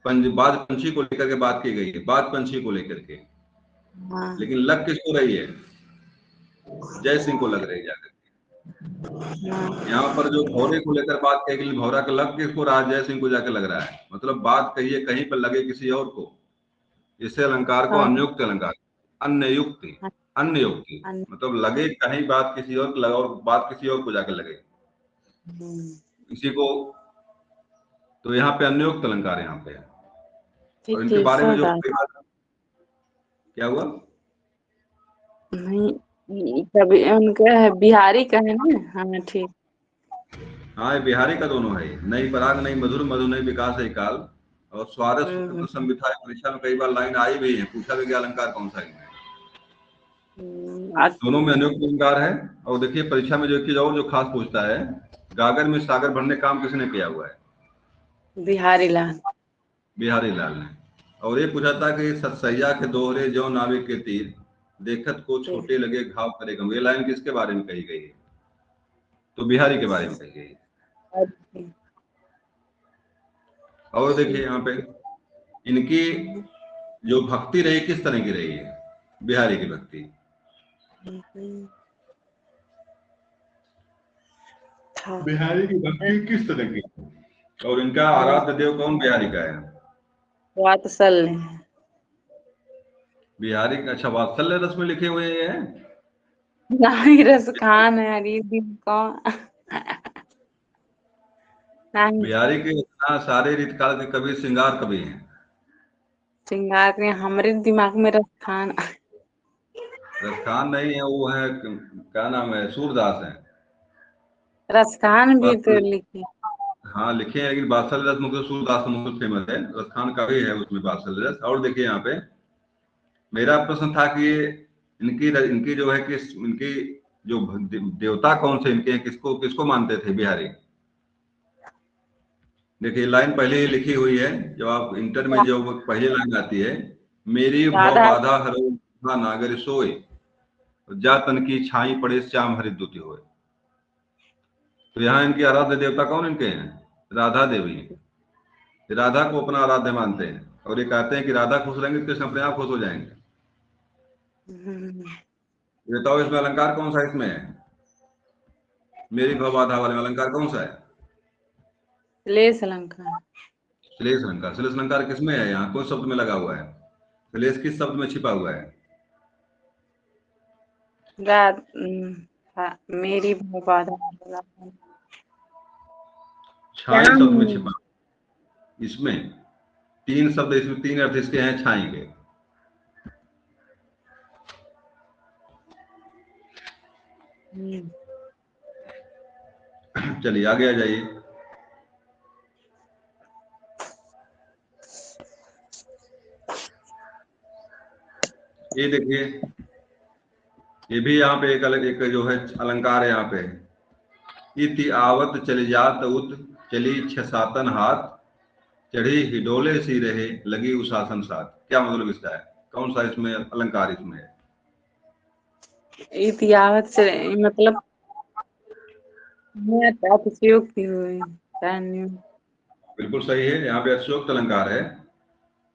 बात पंछी को लेकर के बात की गई है, बात पंछी को लेकर के। हाँ। लेकिन लग किसको रही है? जय सिंह को लग रही है जाकर। यहाँ पर जो भौरे को लेकर बात कही गई, भौरा का लग किसको रहा? जय सिंह को जाकर लग रहा है। मतलब बात कहिए कहीं पर लगे किसी और को। इसे अलंकार को अन्युक्त अलंकार, अन्य युक्ति, अन्य युक्ति मतलब लगे कहीं बात किसी और को लगा और बात किसी और को जाकर लगे किसी को। तो यहाँ पे अन्योक्त अलंकार यहाँ पे है। और इनके बारे में जो क्या हुआ नहीं, कभी उनका है बिहारी का है ना। हाँ ठीक। हाँ, ये बिहारी का दोनों है। नहीं पराग नहीं मधुर मधु नहीं विकास है काल, और स्वारस सूत्र संविधान परीक्षा में कई बार लाइन आई भी है, पूछा भी गया अलंकार कौन सा है। दोनों में अनियुक्त अलंकार है। और देखिए परीक्षा में जो एक चीज और जो खास पूछता है, गागर में सागर भरने काम किसने किया हुआ है? बिहारी लाल। बिहारी लाल ने। और ये पूछा था कि सतसैया के दोहरे जो नाविक के तीर, देखत को छोटे लगे घाव करे गम, ये लाइन किसके बारे में कही गई है? तो बिहारी के बारे में कही गई है। और देखिए यहाँ पे इनकी जो भक्ति रही किस तरह की रही है, बिहारी की भक्ति। बिहारी की भक्ति किस तरह की, और इनका आराध्य देव कौन बिहारी का है? वात्सल। बिहारी का, अच्छा वात्सल्य रस में लिखे हुए हैं। नहीं, रस खान है हरिदिन कौन। नहीं, बिहारी के रचना सारे रीतकाल के कवि श्रृंगार कवि हैं। श्रृंगार के हमारे दिमाग में रस खान। रस खान नहीं है, वो है क्या नाम है, सूरदास है। रस खान भी तो लिखे। हाँ लिखे हैं, लेकिन बात्सल्य रस मुझे सूरदास मुझे फेमस है, रस खान का भी है उसमें बात्सल्य रस। और देखिए यहाँ पे मेरा प्रश्न था कि इनकी इनकी जो है कि इनकी जो देवता कौन से इनके हैं, किसको किसको मानते थे बिहारी? देखिए लाइन पहले ही लिखी हुई है, जब आप इंटर में जो पहली लाइन आती है, मेरी भव बाधा हरो नागर सोए, जा तन की छाई पड़े श्याम हरि द्युति होए। तो यहाँ इनकी आराध्य देवता कौन इनके हैं? राधा देवी। राधा को अपना आराध्य मानते हैं, और ये कहते हैं कि राधा खुश रहेंगे तो कृष्ण अपने आप खुश हो जाएंगे। बताओ इसमें अलंकार कौन सा इसमें है? मेरी भव बाधा वाले में अलंकार कौन सा है? श्लेष अलंकार। श्लेष अलंकार। श्लेष अलंकार किसमें है? यहाँ कौन शब्द में लगा हुआ है? श्लेष किस शब्द में छिपा हुआ है? मेरी भव बाधा। छाई शब्द में छिपा। इसमें तीन शब्द, इसमें तीन अर्थ इसके हैं छाई के। चलिए आगे आ जाइए। ये देखिए, ये भी यहाँ पे एक अलग एक जो है अलंकार है यहाँ पे, इति आवत चली जात उत चली छसातन हाथ, चढ़ी हिडोले सी रहे लगी उशासन साथ। क्या मतलब इसका है? कौन सा इसमें अलंकार इसमें है? इतिहावत से मतलब अतिशयोक्ति हुई। बिल्कुल सही है, यहाँ पे अतिशयोक्त अलंकार है,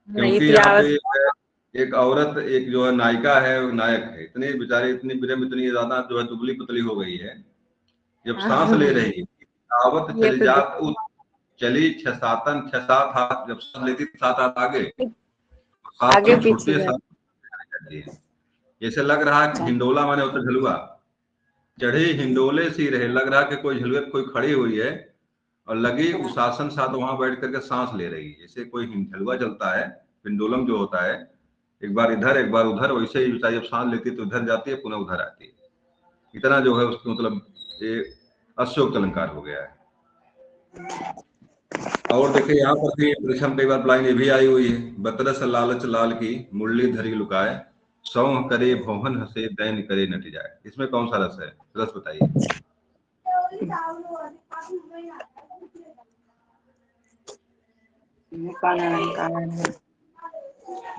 क्योंकि यहाँ पे एक औरत, एक जो है नायिका है, नायक है, इतनी बेचारी इतनी विरम इतनी ज्यादा जो है दुबली पतली हो गई है, जब सांस ले रही है, आवत चली जात उत चली छह सात हाथ, जब सांस लेती 7 हाथ आगे पीछे जाती है। जैसे लग रहा है हिंडोला माने होता झलुआ, चढ़ी हिंडोले सी रहे, लग रहा कि कोई झलुए कोई खड़ी हुई है, और लगी उशासन साथ वहां बैठ करके सांस ले रही है। जैसे कोई झलुआ चलता है, हिंडोलम जो होता है, एक बार इधर एक बार उधर, वैसे ही जब सांस लेती है तो इधर जाती है पुनः उधर आती है। इतना जो है उसको मतलब ये अशोक अलंकार हो गया है। और देखिए यहाँ पर भी परीक्षा में कई बार लाइन ये भी आई हुई है, बतरस लालच लाल की मुरली धरी लुकाए, सौह करे भौहन हंसे दैन करे नट जाए। इसमें कौन सा रस है? रस बताइए।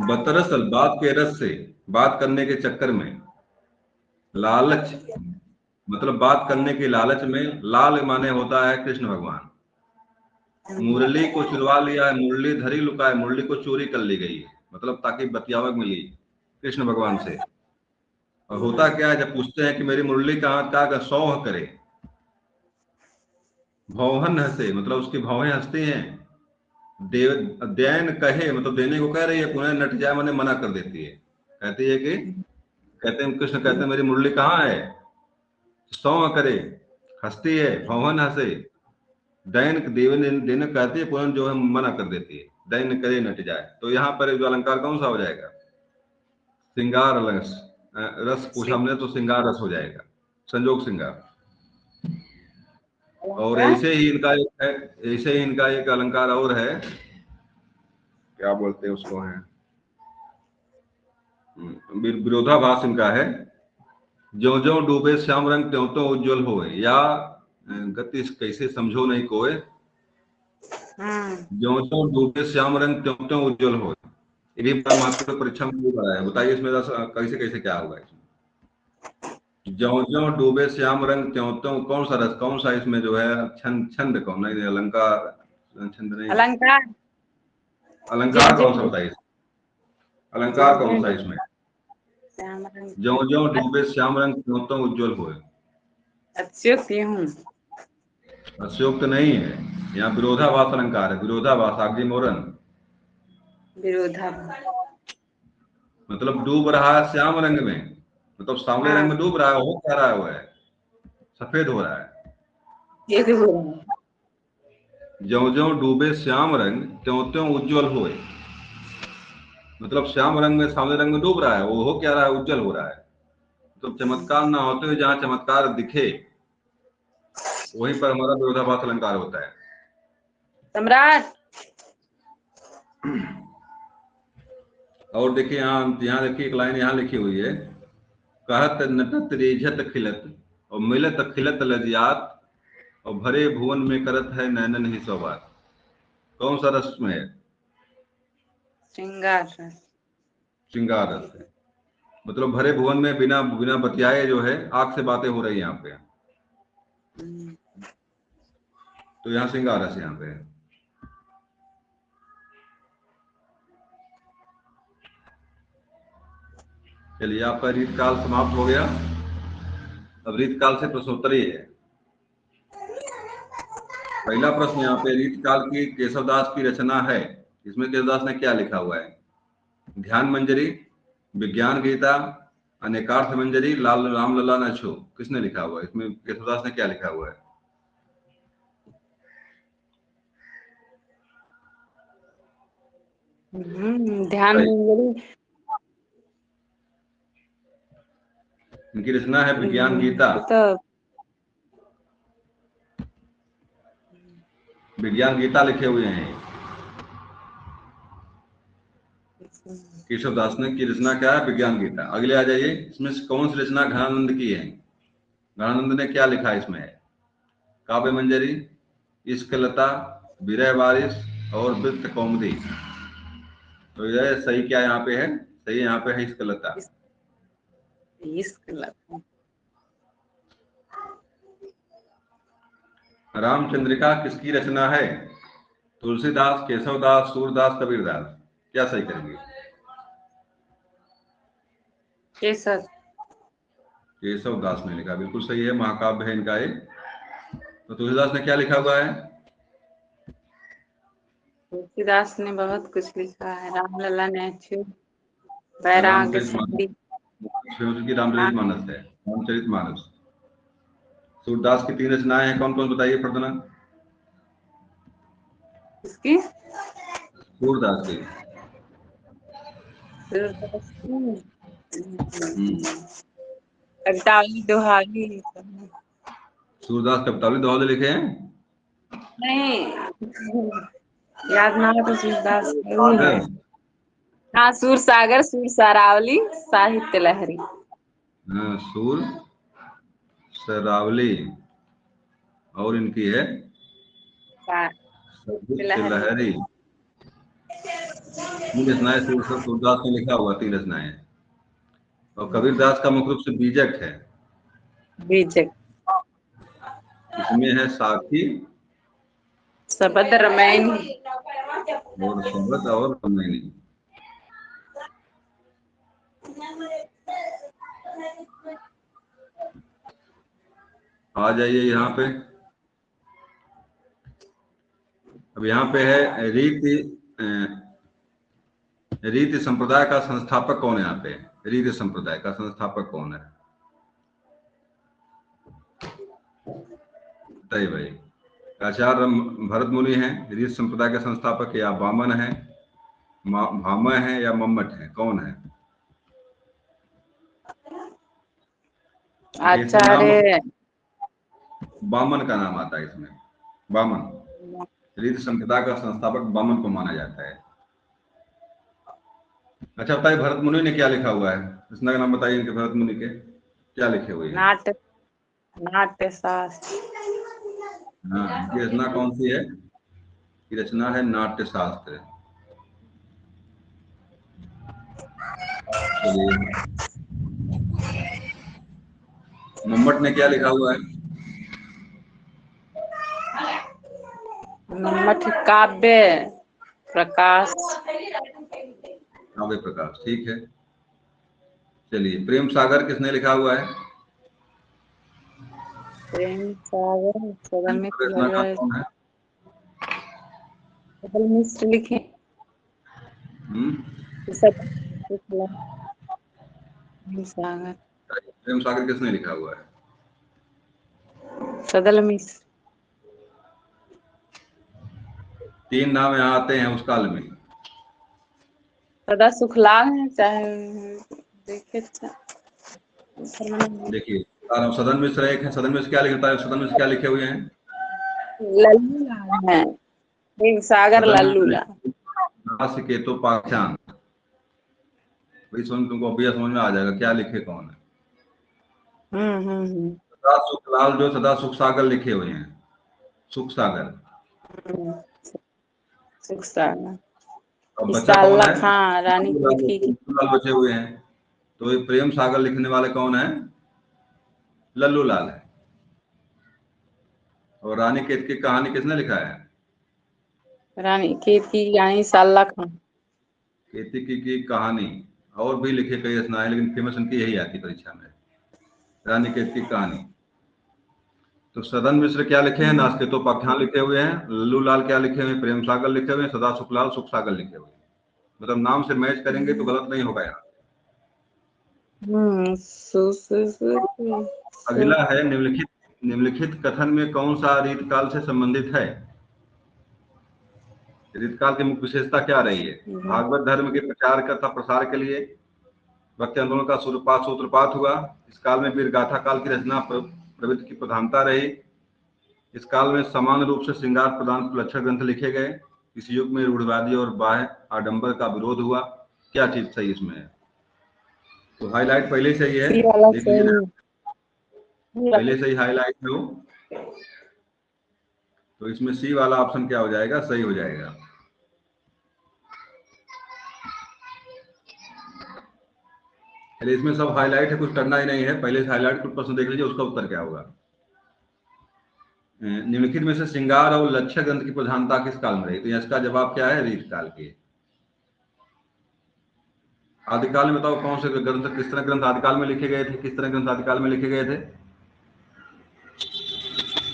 बतरस बात के रस से, बात करने के चक्कर में, लालच मतलब बात करने के लालच में, लाल माने होता है कृष्ण भगवान, मुरली को चुरवा लिया है, मुरली धरी लुकाए, मुरली को चोरी कर ली गई है, मतलब ताकि बतियावक मिली कृष्ण भगवान से। और होता क्या है, जब पूछते हैं कि मेरी मुरली कहाँ, क्या सौह करे, भौहन हंसे मतलब उसकी भौहें हंसती हैं, देव दैन कहे मतलब देने को कह रही है, पुनः नट जाए मैंने मना कर देती है। कहती है कि कहते हैं कृष्ण कहते हैं मेरी मुरली कहाँ है, सौह करे, हंसती है, भौहन हंसे, दैन देने कहती है, पुनः जो है मना कर देती है, दैन करे नट जाए। तो यहाँ पर जो अलंकार कौन सा हो जाएगा? श्रृंगार रस। रस पूछा हमने तो श्रृंगार रस हो जाएगा, संजोग श्रृंगार। और ऐसे ही इनका एक अलंकार और है, क्या बोलते हैं उसको, है विरोधाभास इनका है। ज्यो ज्यो डूबे श्याम रंग त्यों त्यों उज्जवल होए, या गति कैसे समझो नहीं कोय, ज्यो ज्यो डूबे श्याम रंग त्यों त्यों उज्जवल होए। ये भी बड़ा महत्वपूर्ण परीक्षा में भी बड़ा है। बताइए इसमें कैसे कैसे क्या होगा इसमें। ज्यो ज्यो डूबे श्याम रंग त्यों त्यों, कौन सा रस, कौन सा इसमें जो है छंद, छंद कौन, नहीं अलंकार, छंद नहीं, अलंकार। अलंकार जिन कौन सा जिन बताइए, अलंकार जिन कौन सा जिन इसमें। श्याम रंग ज्यो ज्यो डूबे श्याम रंग त्यों त्यों उज्जवल होए, अच्युत हूँ। अत्योक्त नहीं है, यहाँ विरोधाभास अलंकार है, विरोधाभास आग्निमोरन, विरोधाभास। मतलब डूब रहा है श्याम रंग में, मतलब सांवले रंग हाँ, में डूब रहा है, हो क्या रहा है, वो है सफेद हो रहा है। ये भी हो रहा है। ज्यों ज्यों डूबे श्याम रंग त्यों त्यों उज्जवल होए, मतलब श्याम रंग में, सांवले रंग में डूब रहा है, वो हो क्या रहा है, उज्जवल हो रहा है। तो चमत्कार ना होते हुए जहां चमत्कार दिखे, वहीं पर हमारा विरोधाभास अलंकार होता है। सम्राट। और देखिए यहाँ, यहाँ देखिए एक लाइन यहाँ लिखी हुई है, कहत नटत रेझत खिलत और मिलत खिलत लजियात, और भरे भुवन में करत है नैनन ही सौगात। कौन सा रस में है, श्रृंगार रस। श्रृंगार रस है, मतलब भरे भुवन में बिना बिना बतियाए जो है आग से बातें हो रही है यहाँ पे, तो यहाँ श्रृंगार रस यहाँ पे है। चलिए आपका रीत काल समाप्त हो गया। अब रीत काल से प्रश्नोत्तरी है। पहला प्रश्न यहाँ पे, रीत काल की केशवदास की रचना है, इसमें केशवदास ने क्या लिखा हुआ है। ध्यान मंजरी, विज्ञान गीता, अनेकार्थ मंजरी, लाल रामलला न छो, किसने लिखा हुआ है, इसमें केशवदास ने क्या लिखा हुआ है। ध्यान मंजरी। इनकी रचना है विज्ञान गीता। तो विज्ञान गीता लिखे हुए हैं केशवदास ने, की रचना क्या है, विज्ञान गीता। अगले आ जाइए, इसमें से कौन सी रचना घनानंद की है। घनानंद ने क्या लिखा है इसमें, काव्य मंजरी, इश्क लता, विरह बारिश और वृत्त कौमुदी। तो यह सही क्या यहाँ पे है, सही यहाँ पे है इश्क लता। इश्क लता। रामचंद्रिका किसकी रचना है, तुलसीदास, केशवदास, सूरदास, कबीरदास। क्या सही करेंगे। केसर। केशवदास ने लिखा, बिल्कुल सही है, महाकाव्य है इनका एक। तो तुलसीदास ने क्या लिखा हुआ है। तुलसीदास ने बहुत कुछ लिखा है। रामलला ने अच्छे बैराग रामचरितमानस, संधि। की रामचरितमानस है, रामचरितमानस। सूरदास की 3 रचनाएं हैं, कौन कौन बताइए प्रदना। इसकी सूरदास की। कवितावली दोहारी। सूरदास कवितावली दोहे लिखे हैं। नहीं, याद ना हो तो सूरदास वही है। सागर, हाँ, सूर सागर, सूर सारावली, साहित्य लहरी। हाँ, सूर सरावली, और इनकी है साहित्य साहित्य लहरी। लहरी। 3 रचनाएं सूरदास ने लिखा हुआ, 3 रचनाएं। और कबीरदास का मुख्य रूप से बीजक है, बीजक। इसमें है साखी शबद रमैनी। और शबद और कमैनी। आ जाइए यहाँ पे। अब यहाँ पे है रीति, रीति संप्रदाय का संस्थापक कौन है। यहाँ पे रीति संप्रदाय का संस्थापक कौन है, बताइए भाई। आचार्य भरत मुनि हैं रीति संप्रदाय के संस्थापक, या वामन है, भामह है, या मम्मट है, कौन है। इसमें नाम आचार्य वामन का नाम आता है इसमें, वामन। रीति संप्रदाय का संस्थापक वामन को माना जाता है। अच्छा बताइए, भरत मुनि ने क्या लिखा हुआ है? रचना का नाम बताइए इनके, भरत मुनि के क्या लिखे हुए हैं? नाट्य नाट्य शास्त्र। हाँ, इनकी रचना कौन सी है? की रचना है नाट्य शास्त्र। चलिए, मम्मट ने क्या लिखा हुआ है? मठ काव्य प्रकाश। काव्य प्रकाश, ठीक है। चलिए, प्रेम सागर किसने लिखा हुआ है? प्रेम सागर सदन में रचनाकार कौन है? सदल मिश्र लिखे। हम्म, सब प्रेम सागर प्रेम सागर किसने लिखा हुआ है? सदल मिश्र। 3 नाम यहाँ आते हैं उस काल में। सदा सुखलाल है चाहे देखे देखिए, बता रहा हूँ, सदन मिश्र एक है। सदन मिश्र क्या लिखता है? सदन मिश्र क्या लिखे हुए हैं? लल्लू लाल है। प्रेम सागर सदन लल्लू मिश्र लाल। केतु पाषाण। वही सुन, तुमको अभी समझ में आ जाएगा क्या लिखे कौन है। हम्म। सदा सुखलाल जो सदा सुख सागर लिखे हुए हैं, सुख सागर। हम्म, सुख सागर। अब बच्चा कौन विशाला है? खां रानी लल्लू केतकी की। लाल बचे हुए हैं। तो ये प्रेम सागर लिखने वाले कौन है? लल्लू लाल है। और रानी केतकी की कहानी किसने लिखा है? रानी केतकी की रानी साला खां। केतकी की कहानी और भी लिखे कई रचनाएं, लेकिन फेमस उनकी यही आती परीक्षा में, रानी केतकी की कहानी। तो सदन मिश्र क्या लिखे हैं? नास्तिकोपाख्यान लिखे हुए हैं। लल्लू लाल क्या लिखे हुए हैं? प्रेम सागर लिखे हुए हैं। सदा सुखलाल सुख सागर लिखे हुए हैं। मतलब नाम से मैच करेंगे तो गलत नहीं होगा यहाँ। हम्म सु, सु, सु, सु, सु, अगला है, निम्नलिखित कथन में कौन सा रीतकाल से संबंधित है? रीतकाल की मुख्य विशेषता क्या रही है? भागवत धर्म के प्रचार तथा प्रसार के लिए भक्ति आंदोलन का सूत्रपात हुआ। इस काल में वीर गाथा काल की रचना प्रवृत्ति की प्रधानता रही। इस काल में समान रूप से श्रृंगार प्रदान लक्षण ग्रंथ लिखे गए। इस युग में रूढ़वादी और बाह्य आडंबर का विरोध हुआ। क्या चीज सही इसमें है? तो हाईलाइट पहले से ही है, सी वाला देख लीजिए ना, सही। पहले से ही हाईलाइट है वो। तो इसमें सी वाला ऑप्शन क्या हो जाएगा? सही हो जाएगा। चलिए, इसमें सब हाईलाइट है, कुछ करना ही नहीं है, पहले से हाईलाइट कुछ प्रश्न देख लीजिए, उसका उत्तर क्या होगा। निम्नलिखित में से श्रृंगार और लक्ष्य ग्रंथ की प्रधानता किस काल में रही? तो इसका जवाब क्या है? रीत काल के। आदिकाल में बताओ कौन से ग्रंथ, किस तरह ग्रंथ आदिकाल में लिखे गए थे? किस तरह ग्रंथ आदिकाल में लिखे गए थे?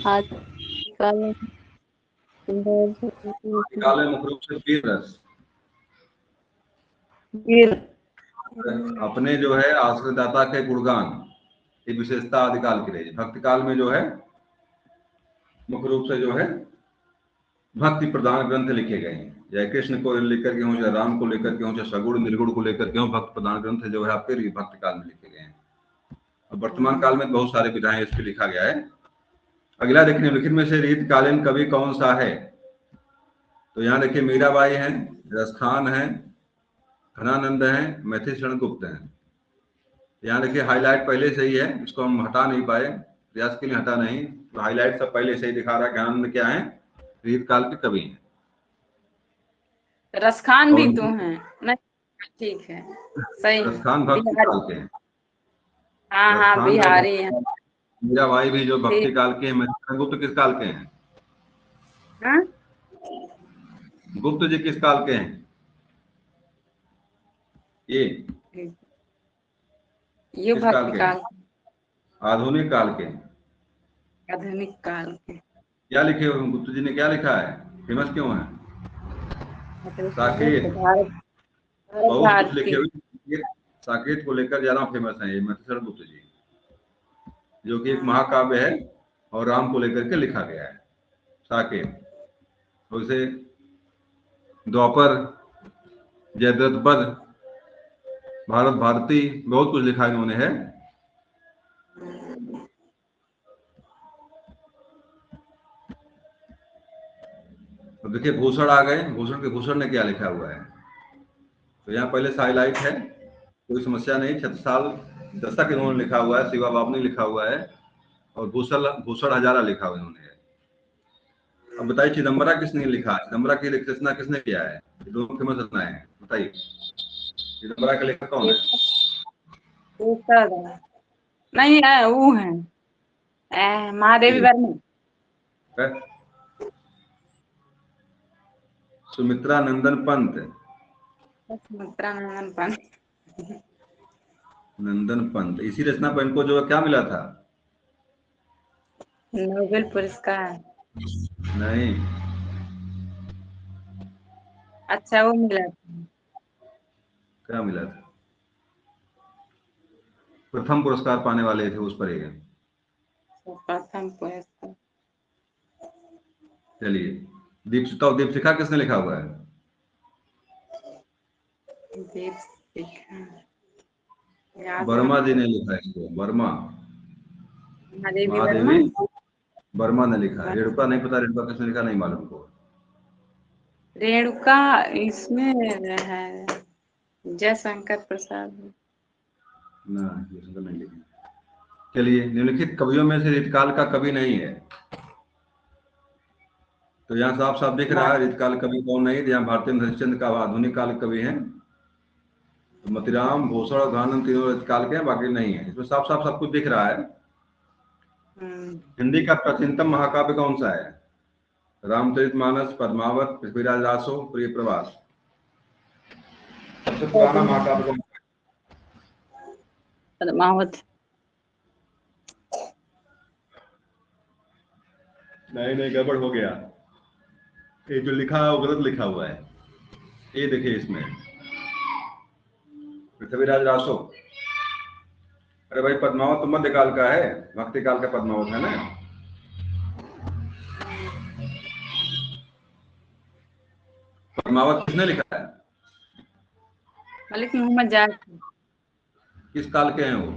आजकल आदिकाल में मुख्य रूप से वीर रस, वीर। अपने जो है आश्रयदाता के गुणगान, ये विशेषता आदिकाल की रही। भक्ति काल में जो है मुख्य रूप से जो है भक्ति प्रधान ग्रंथ लिखे गए हैं। चाहे कृष्ण को लेकर के हों, चाहे राम को लेकर के हों, चाहे सगुण निर्गुण को लेकर के हों, भक्त प्रधान ग्रंथ जो है आपके भक्ति काल में लिखे गए हैं। अब वर्तमान काल में बहुत सारे विधाएं इस पर लिखा गया है। अगला देखिए, निम्नलिखित में से रीतकालीन कवि कौन सा है? तो यहाँ देखिए, मीराबाई हैं, रसखान हैं, घनानंद हैं, मैथिली शरण गुप्त हैं। यहाँ देखिए, हाईलाइट पहले से ही है, इसको हम हटा नहीं पाए, प्रयास के लिए हटा नहीं, तो हाईलाइट सब पहले से ही दिखा रहा है। घनानंद क्या है? रीतकाल के कवि हैं। रसखान और भी तो हैं। नहीं, ठीक है, सही है। रसखान भक्ति बिहारी। काल के हैं। हाँ हाँ, रसखान जो बिहारी है। भक्ति, मीराबाई भी जो भक्ति ठीक। काल के हैं। मैथिली शरण गुप्त किस काल के हैं? हाँ? गुप्त जी किस काल के हैं? ये ये किस काल भक्ति के हैं? काल। आधुनिक काल के हैं। आधुनिक काल के। क्या लिखे हुए हैं? गुप्त जी ने क्या लिखा है? फेमस क्यों है? साकेत, भारत भारत बहुत कुछ लिखे भारती। हुए। साकेत को लेकर ज्यादा फेमस है ये मैथिली गुप्त जी, जो कि एक महाकाव्य है और राम को लेकर के लिखा गया है। साकेत, उसे द्वापर, जयद्रथ वध, भारत भारती, बहुत कुछ लिखा इन्होंने है। तो देखिए, भूषण आ गए। भूषण ने क्या लिखा हुआ है? तो यहाँ पहले से हाईलाइट है, कोई समस्या नहीं। छत्रसाल दस्तक इन्होंने लिखा हुआ है, शिवा बाबू ने लिखा हुआ है, और भूषण हजारा लिखा हुआ इन्होंने। अब बताइए चिदम्बरा किसने लिखा है, चिदम्बरा की रचना किसने किया है? ये दोनों फेमस रचनाएं हैं, बताइए चिदम्बरा का लेखक कौन है? नहीं है, वो है महादेवी वर्मा। सुमित्रा नंदन पंत। सुमित्रा नंदन पंत। नंदन पंत, इसी रचना पर इनको जो क्या मिला था? नोबेल पुरस्कार। नहीं। अच्छा, वो मिला था। क्या मिला था? प्रथम पुरस्कार पाने वाले थे उस पर ये। प्रथम पुरस्कार। चलिए, दीपशिखा, दीपशिखा किसने लिखा हुआ है? दीपशिखा याद वर्मा जी नहीं। ने लिखा है इसको, वर्मा। महादेवी वर्मा। महादेवी वर्मा ने लिखा है। रेणुका नहीं पता, रेणुका किसने लिखा नहीं मालूम को। रेणुका इसमें है जयशंकर प्रसाद। ना, ये सुंदर नहीं लिखी। चलिए, निम्नलिखित कवियों में से रीतकाल का कवि नहीं है। तो यहाँ साफ साफ दिख रहा है रीतकाल कवि कौन नहीं है। यहाँ भारतीय हरिश्चंद्र का आधुनिक काल कवि है। तो मतिराम, भूषण और घानंद तीनों रीतकाल के हैं, बाकी नहीं है। इसमें साफ साफ सब कुछ दिख रहा है। हिंदी का प्राचीनतम महाकाव्य कौन सा है? रामचरितमानस, पद्मावत, पृथ्वीराज रासो, प्रिय प्रवास। सबसे पुराना महाकाव्य कौन सा है? पद्मावत। नहीं नहीं, गड़बड़ हो गया। ये जो लिखा है वो गलत लिखा हुआ है। ये देखिए इसमें पृथ्वीराज रासो। अरे भाई, पद्मावत तो मध्यकाल का है, भक्ति काल का पद्मावत है ना। पद्मावत किसने लिखा है? मलिक मोहम्मद जायसी। किस काल के हैं वो?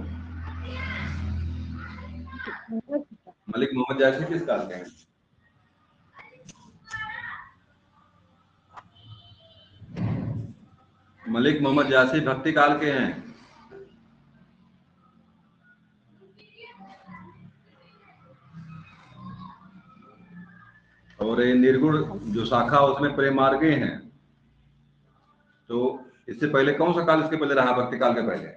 मलिक मोहम्मद जायसी किस काल के हैं? मलिक मोहम्मद जायसी भक्ति काल के हैं। और ये निर्गुण जो शाखा उसमें प्रेम मार्गे हैं। तो इससे पहले कौन सा काल इसके पहले रहा, भक्ति काल के पहले?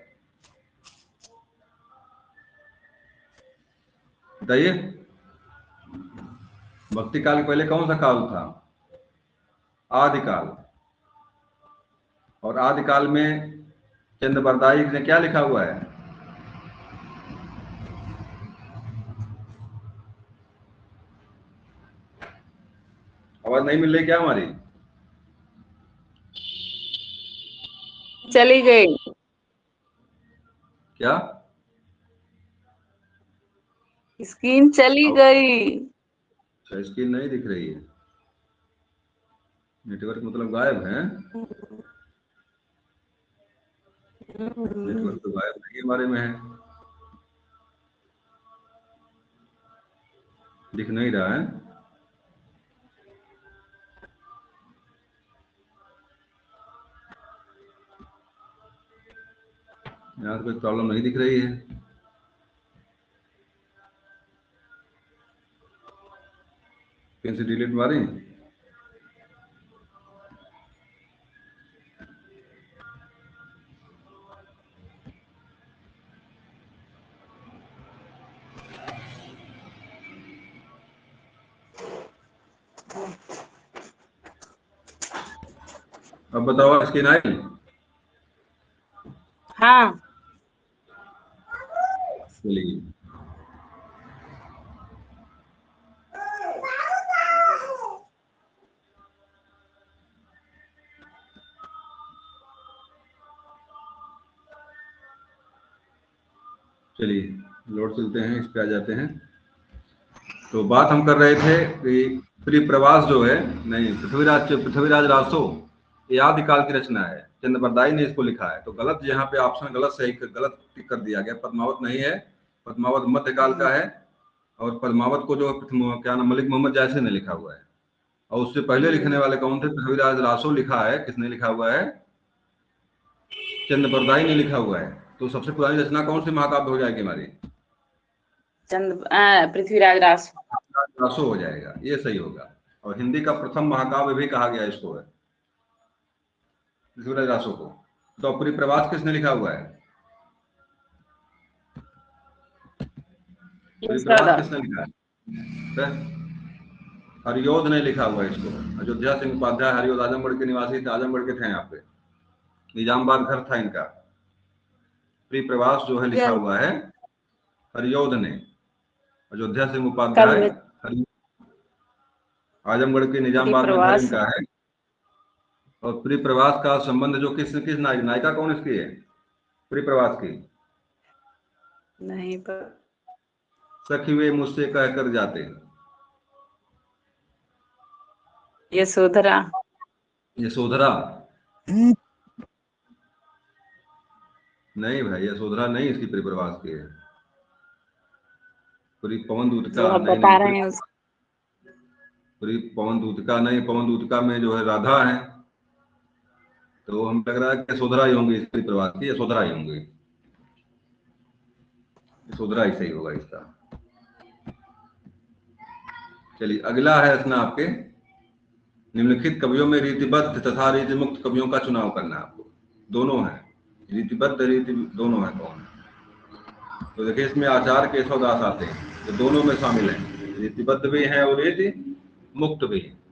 बताइए, भक्ति काल के पहले कौन सा काल था? आदिकाल। और आदिकाल में चंद्रबरदाई ने क्या लिखा हुआ है? आवाज नहीं मिल रही क्या हमारी? चली गई क्या? स्क्रीन चली गई। अच्छा, स्क्रीन नहीं दिख रही है। नेटवर्क मतलब गायब है? नेटवर्क तो गायब नहीं हमारे में है, दिख नहीं रहा है। यहाँ कोई प्रॉब्लम नहीं दिख रही है। फिर से डिलीट मारें? अब बताओ, स्क्रीन आई? हाँ, चलिए, चलिए लोड चलते हैं, इस पे आ जाते हैं। तो बात हम कर रहे थे कि प्रिय प्रवास जो है, नहीं, पृथ्वीराज रासो, ये आदिकाल की रचना है। चंद्रबरदाई ने इसको लिखा है। तो गलत, यहाँ पे ऑप्शन गलत, सही गलत टिक कर दिया गया। पद्मावत नहीं है, पद्मावत मध्यकाल का है। और पद्मावत को जो क्या नाम, मलिक मोहम्मद जायसी ने लिखा हुआ है। और उससे पहले लिखने वाले कौन थे? पृथ्वीराज रासो लिखा है। किसने लिखा हुआ है? चंद्रप्रदायी नहीं लिखा हुआ है, तो सबसे पुरानी रचना कौन सी महाकाव्य हो जाएगी हमारी? पृथ्वीराज रासो। रासो हो जाएगा, ये सही होगा। और हिंदी का प्रथम महाकाव्य भी कहा गया इसको है, पृथ्वीराज रासो को। तो परिप्रवास किसने लिखा हुआ है? परिप्रवास किसने लिखा है? हरियोध ने लिखा हुआ है इसको। अयोध्या सिंह उपाध्याय हरियोध आजमगढ़ के निवासी थे, आजमगढ़ के थे, यहाँ पे निजामबाद घर था इनका। परिप्रवास जो है लिखा हुआ है हरियोध ने। अयोध्या सिंह उपाध्याय आजमगढ़ के निजामबाद में घर इनका है। और परिप्रवास का संबंध जो किस किस नायिका कौन इसकी है परिप्रवास की? नहीं पर सखी वे मुझसे कह कर जाते। यशोधरा। यशोधरा नहीं भाई, यशोधरा नहीं इसकी परिप्रवास की है। पूरी पवन दूत का जो आप नहीं, बता नहीं रहे हैं पूरी पवन दूत का नहीं, पवन दूत का में जो है राधा है, तो हम लग रहा है कि यशोधरा ही होंगी इस परिप्रवास की, यशोधरा ही होंगी, यशोधरा ही सही होगा इसका। चलिए अगला है रचना आपके, निम्नलिखित कवियों में रीतिबद्ध तथा रीति मुक्त कवियों का चुनाव करना है आपको। दोनों है, रीतिबद्ध रीति दोनों है, कौन है? तो देखिए इसमें आचार्य केशवदास आते हैं, तो दोनों में शामिल हैं, रीतिबद्ध भी हैं और रीति मुक्त भी हैं।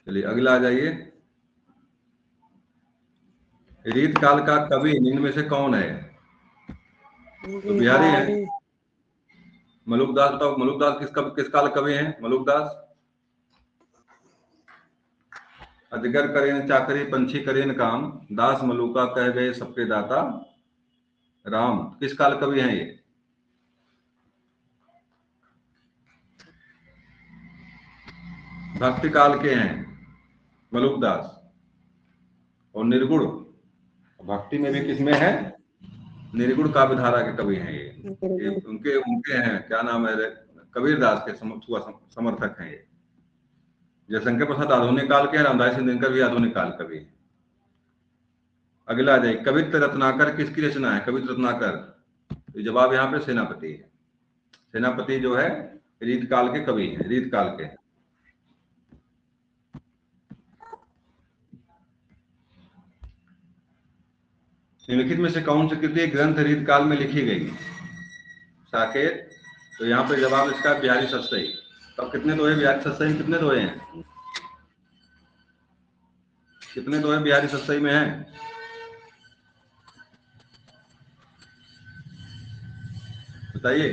चलिए अगला आ जाइए, रीत काल का कवि इनमें से कौन है? तो बिहारी है मलुकदास। बताओ मलुकदास किस काल कवि हैं मलुकदास? अजगर करेन चाकरी पंछी करेन काम, दास मलुका कह गए सबके दाता राम। किस काल कवि हैं ये? भक्ति काल के हैं मलुकदास। और निर्गुण भक्ति में भी किसमें है? निर्गुण काव्य धारा के कवि हैं ये उनके उनके हैं, क्या नाम है, कबीरदास के समर्थक हैं ये। जयशंकर प्रसाद आधुनिक काल के हैं, रामदास दिनकर भी आधुनिक काल कवि हैं। अगला आ जाइए, कवित्र रत्नाकर किसकी रचना है? कवित्र रत्नाकर, तो जवाब यहाँ पे सेनापति है। सेनापति जो है रीत काल के कवि हैं, रीत काल के। निम्नलिखित में से कौन सी कृति ग्रंथ रीत काल में लिखी गई? साकेत, तो यहाँ पे जवाब इसका बिहारी सतसई। अब कितने दोहे बिहारी सतसई में? कितने दोहे हैं? कितने दोहे बिहारी सतसई में हैं? बताइए।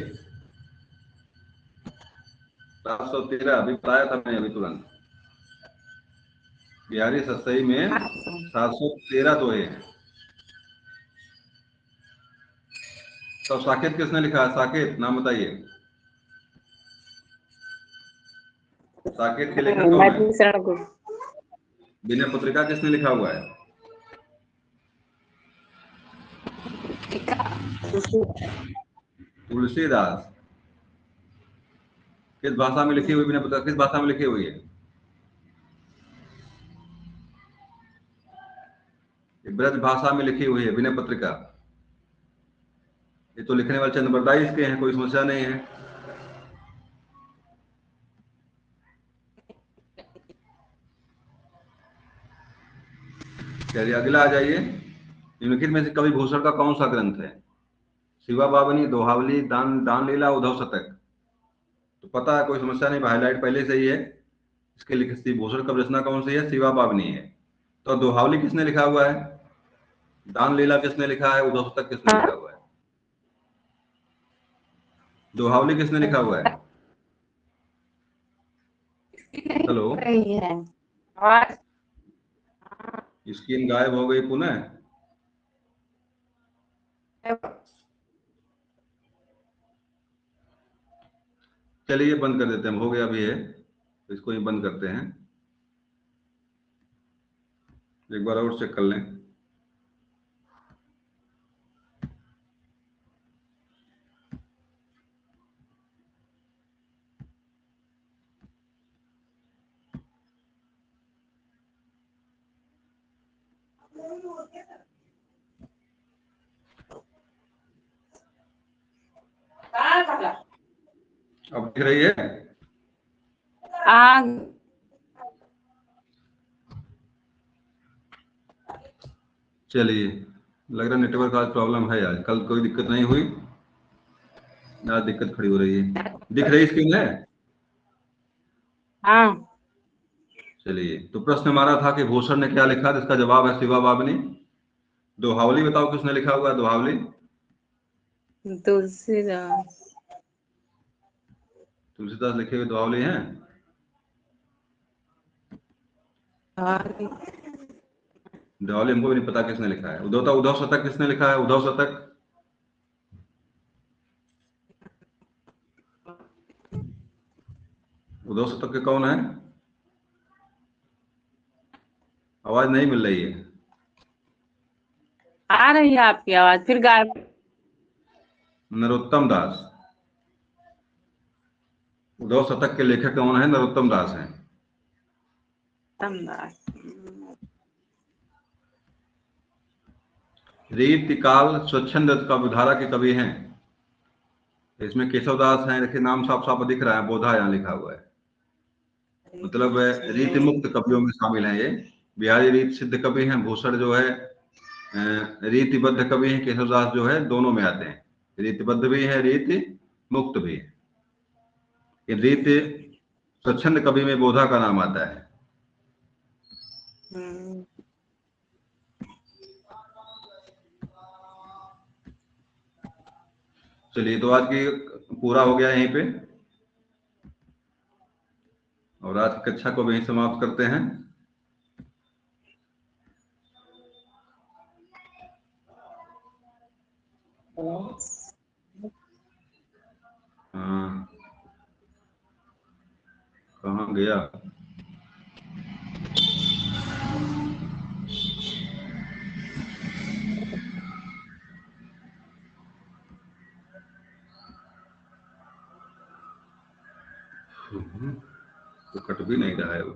713 अभी बताया था मैंने अभी तुरंत। बिहारी सतसई में 713 दोहे हैं। तो साकेत किसने लिखा है? साकेत नाम बताइए। साकेत के लेखक कौन है? विनय पत्रिका किसने लिखा हुआ है? तुलसीदास। किस भाषा में लिखी हुई विनय पत्रिका? किस भाषा में लिखी हुई है? ब्रज भाषा में लिखी हुई है विनय पत्रिका। ये तो लिखने वाले चंद्रप्रदायी इसके हैं, कोई समस्या नहीं है। चलिए अगला आ जाइए, निम्नलिखित में से कवि भूषण का कौन सा ग्रंथ है? शिवा बावनी, दोहावली, दान लीला, उद्धव शतक। तो पता है, कोई समस्या नहीं, हाईलाइट पहले से ही है। इसके लिखित भूषण कवि रचना कौन सी है? शिवा बावनी है। तो दोहावली किसने लिखा हुआ है? दान लीला किसने लिखा है? उद्धव शतक किसने लिखा हुआ है? दोहावली किसने लिखा हुआ है? हेलो, स्क्रीन गायब हो गई पुनः। चलिए बंद कर देते हैं, हो गया भी है, तो इसको ही बंद करते हैं। एक बार और चेक कर लें। अब दिख रही है? आग चलिए, लग रहा है नेटवर्क आज प्रॉब्लम है। आज कल कोई दिक्कत नहीं हुई, आज दिक्कत खड़ी हो रही है। दिख रही स्क्रीन है? हाँ चलिए, तो प्रश्न हमारा था कि भूषण ने क्या लिखा, जिसका जवाब है शिवा बाबनी। दोहावली बताओ किसने लिखा हुआ है दोहावली? तुलसीदास। तुलसीदास लिखे हुए दोहावली हैं? दोहावली हमको भी नहीं पता किसने लिखा है। उद्धव शतक किसने लिखा है? उद्धव शतक? उद्धव शतक के कौन है? आवाज नहीं मिल रही है। आ रही है आपकी आवाज, फिर गायब। नरोत्तम दास। उद्धव शतक के लेखक कौन है? नरोत्तम दास हैं। तमदास। रीति काल स्वच्छंद काव्यधारा के कवि हैं। इसमें केशवदास हैं, देखिए नाम साफ साफ दिख रहा है, बोधा यहाँ लिखा हुआ है। मतलब रीति मुक्त कवियों में शामिल हैं ये। बिहारी रीत सिद्ध कवि हैं, भूषण जो है रीतिबद्ध कवि हैं, केशवदास जो है दोनों में आते हैं, रीतिबद्ध भी है, रीति मुक्त भी है। ये रीति स्वच्छंद कवि में बोधा का नाम आता है। चलिए, तो आज की पूरा हो गया यहीं पे, और आज की कक्षा को वहीं समाप्त करते हैं। हाँ, कहाँ गया? तो कट भी नहीं रहा है वो।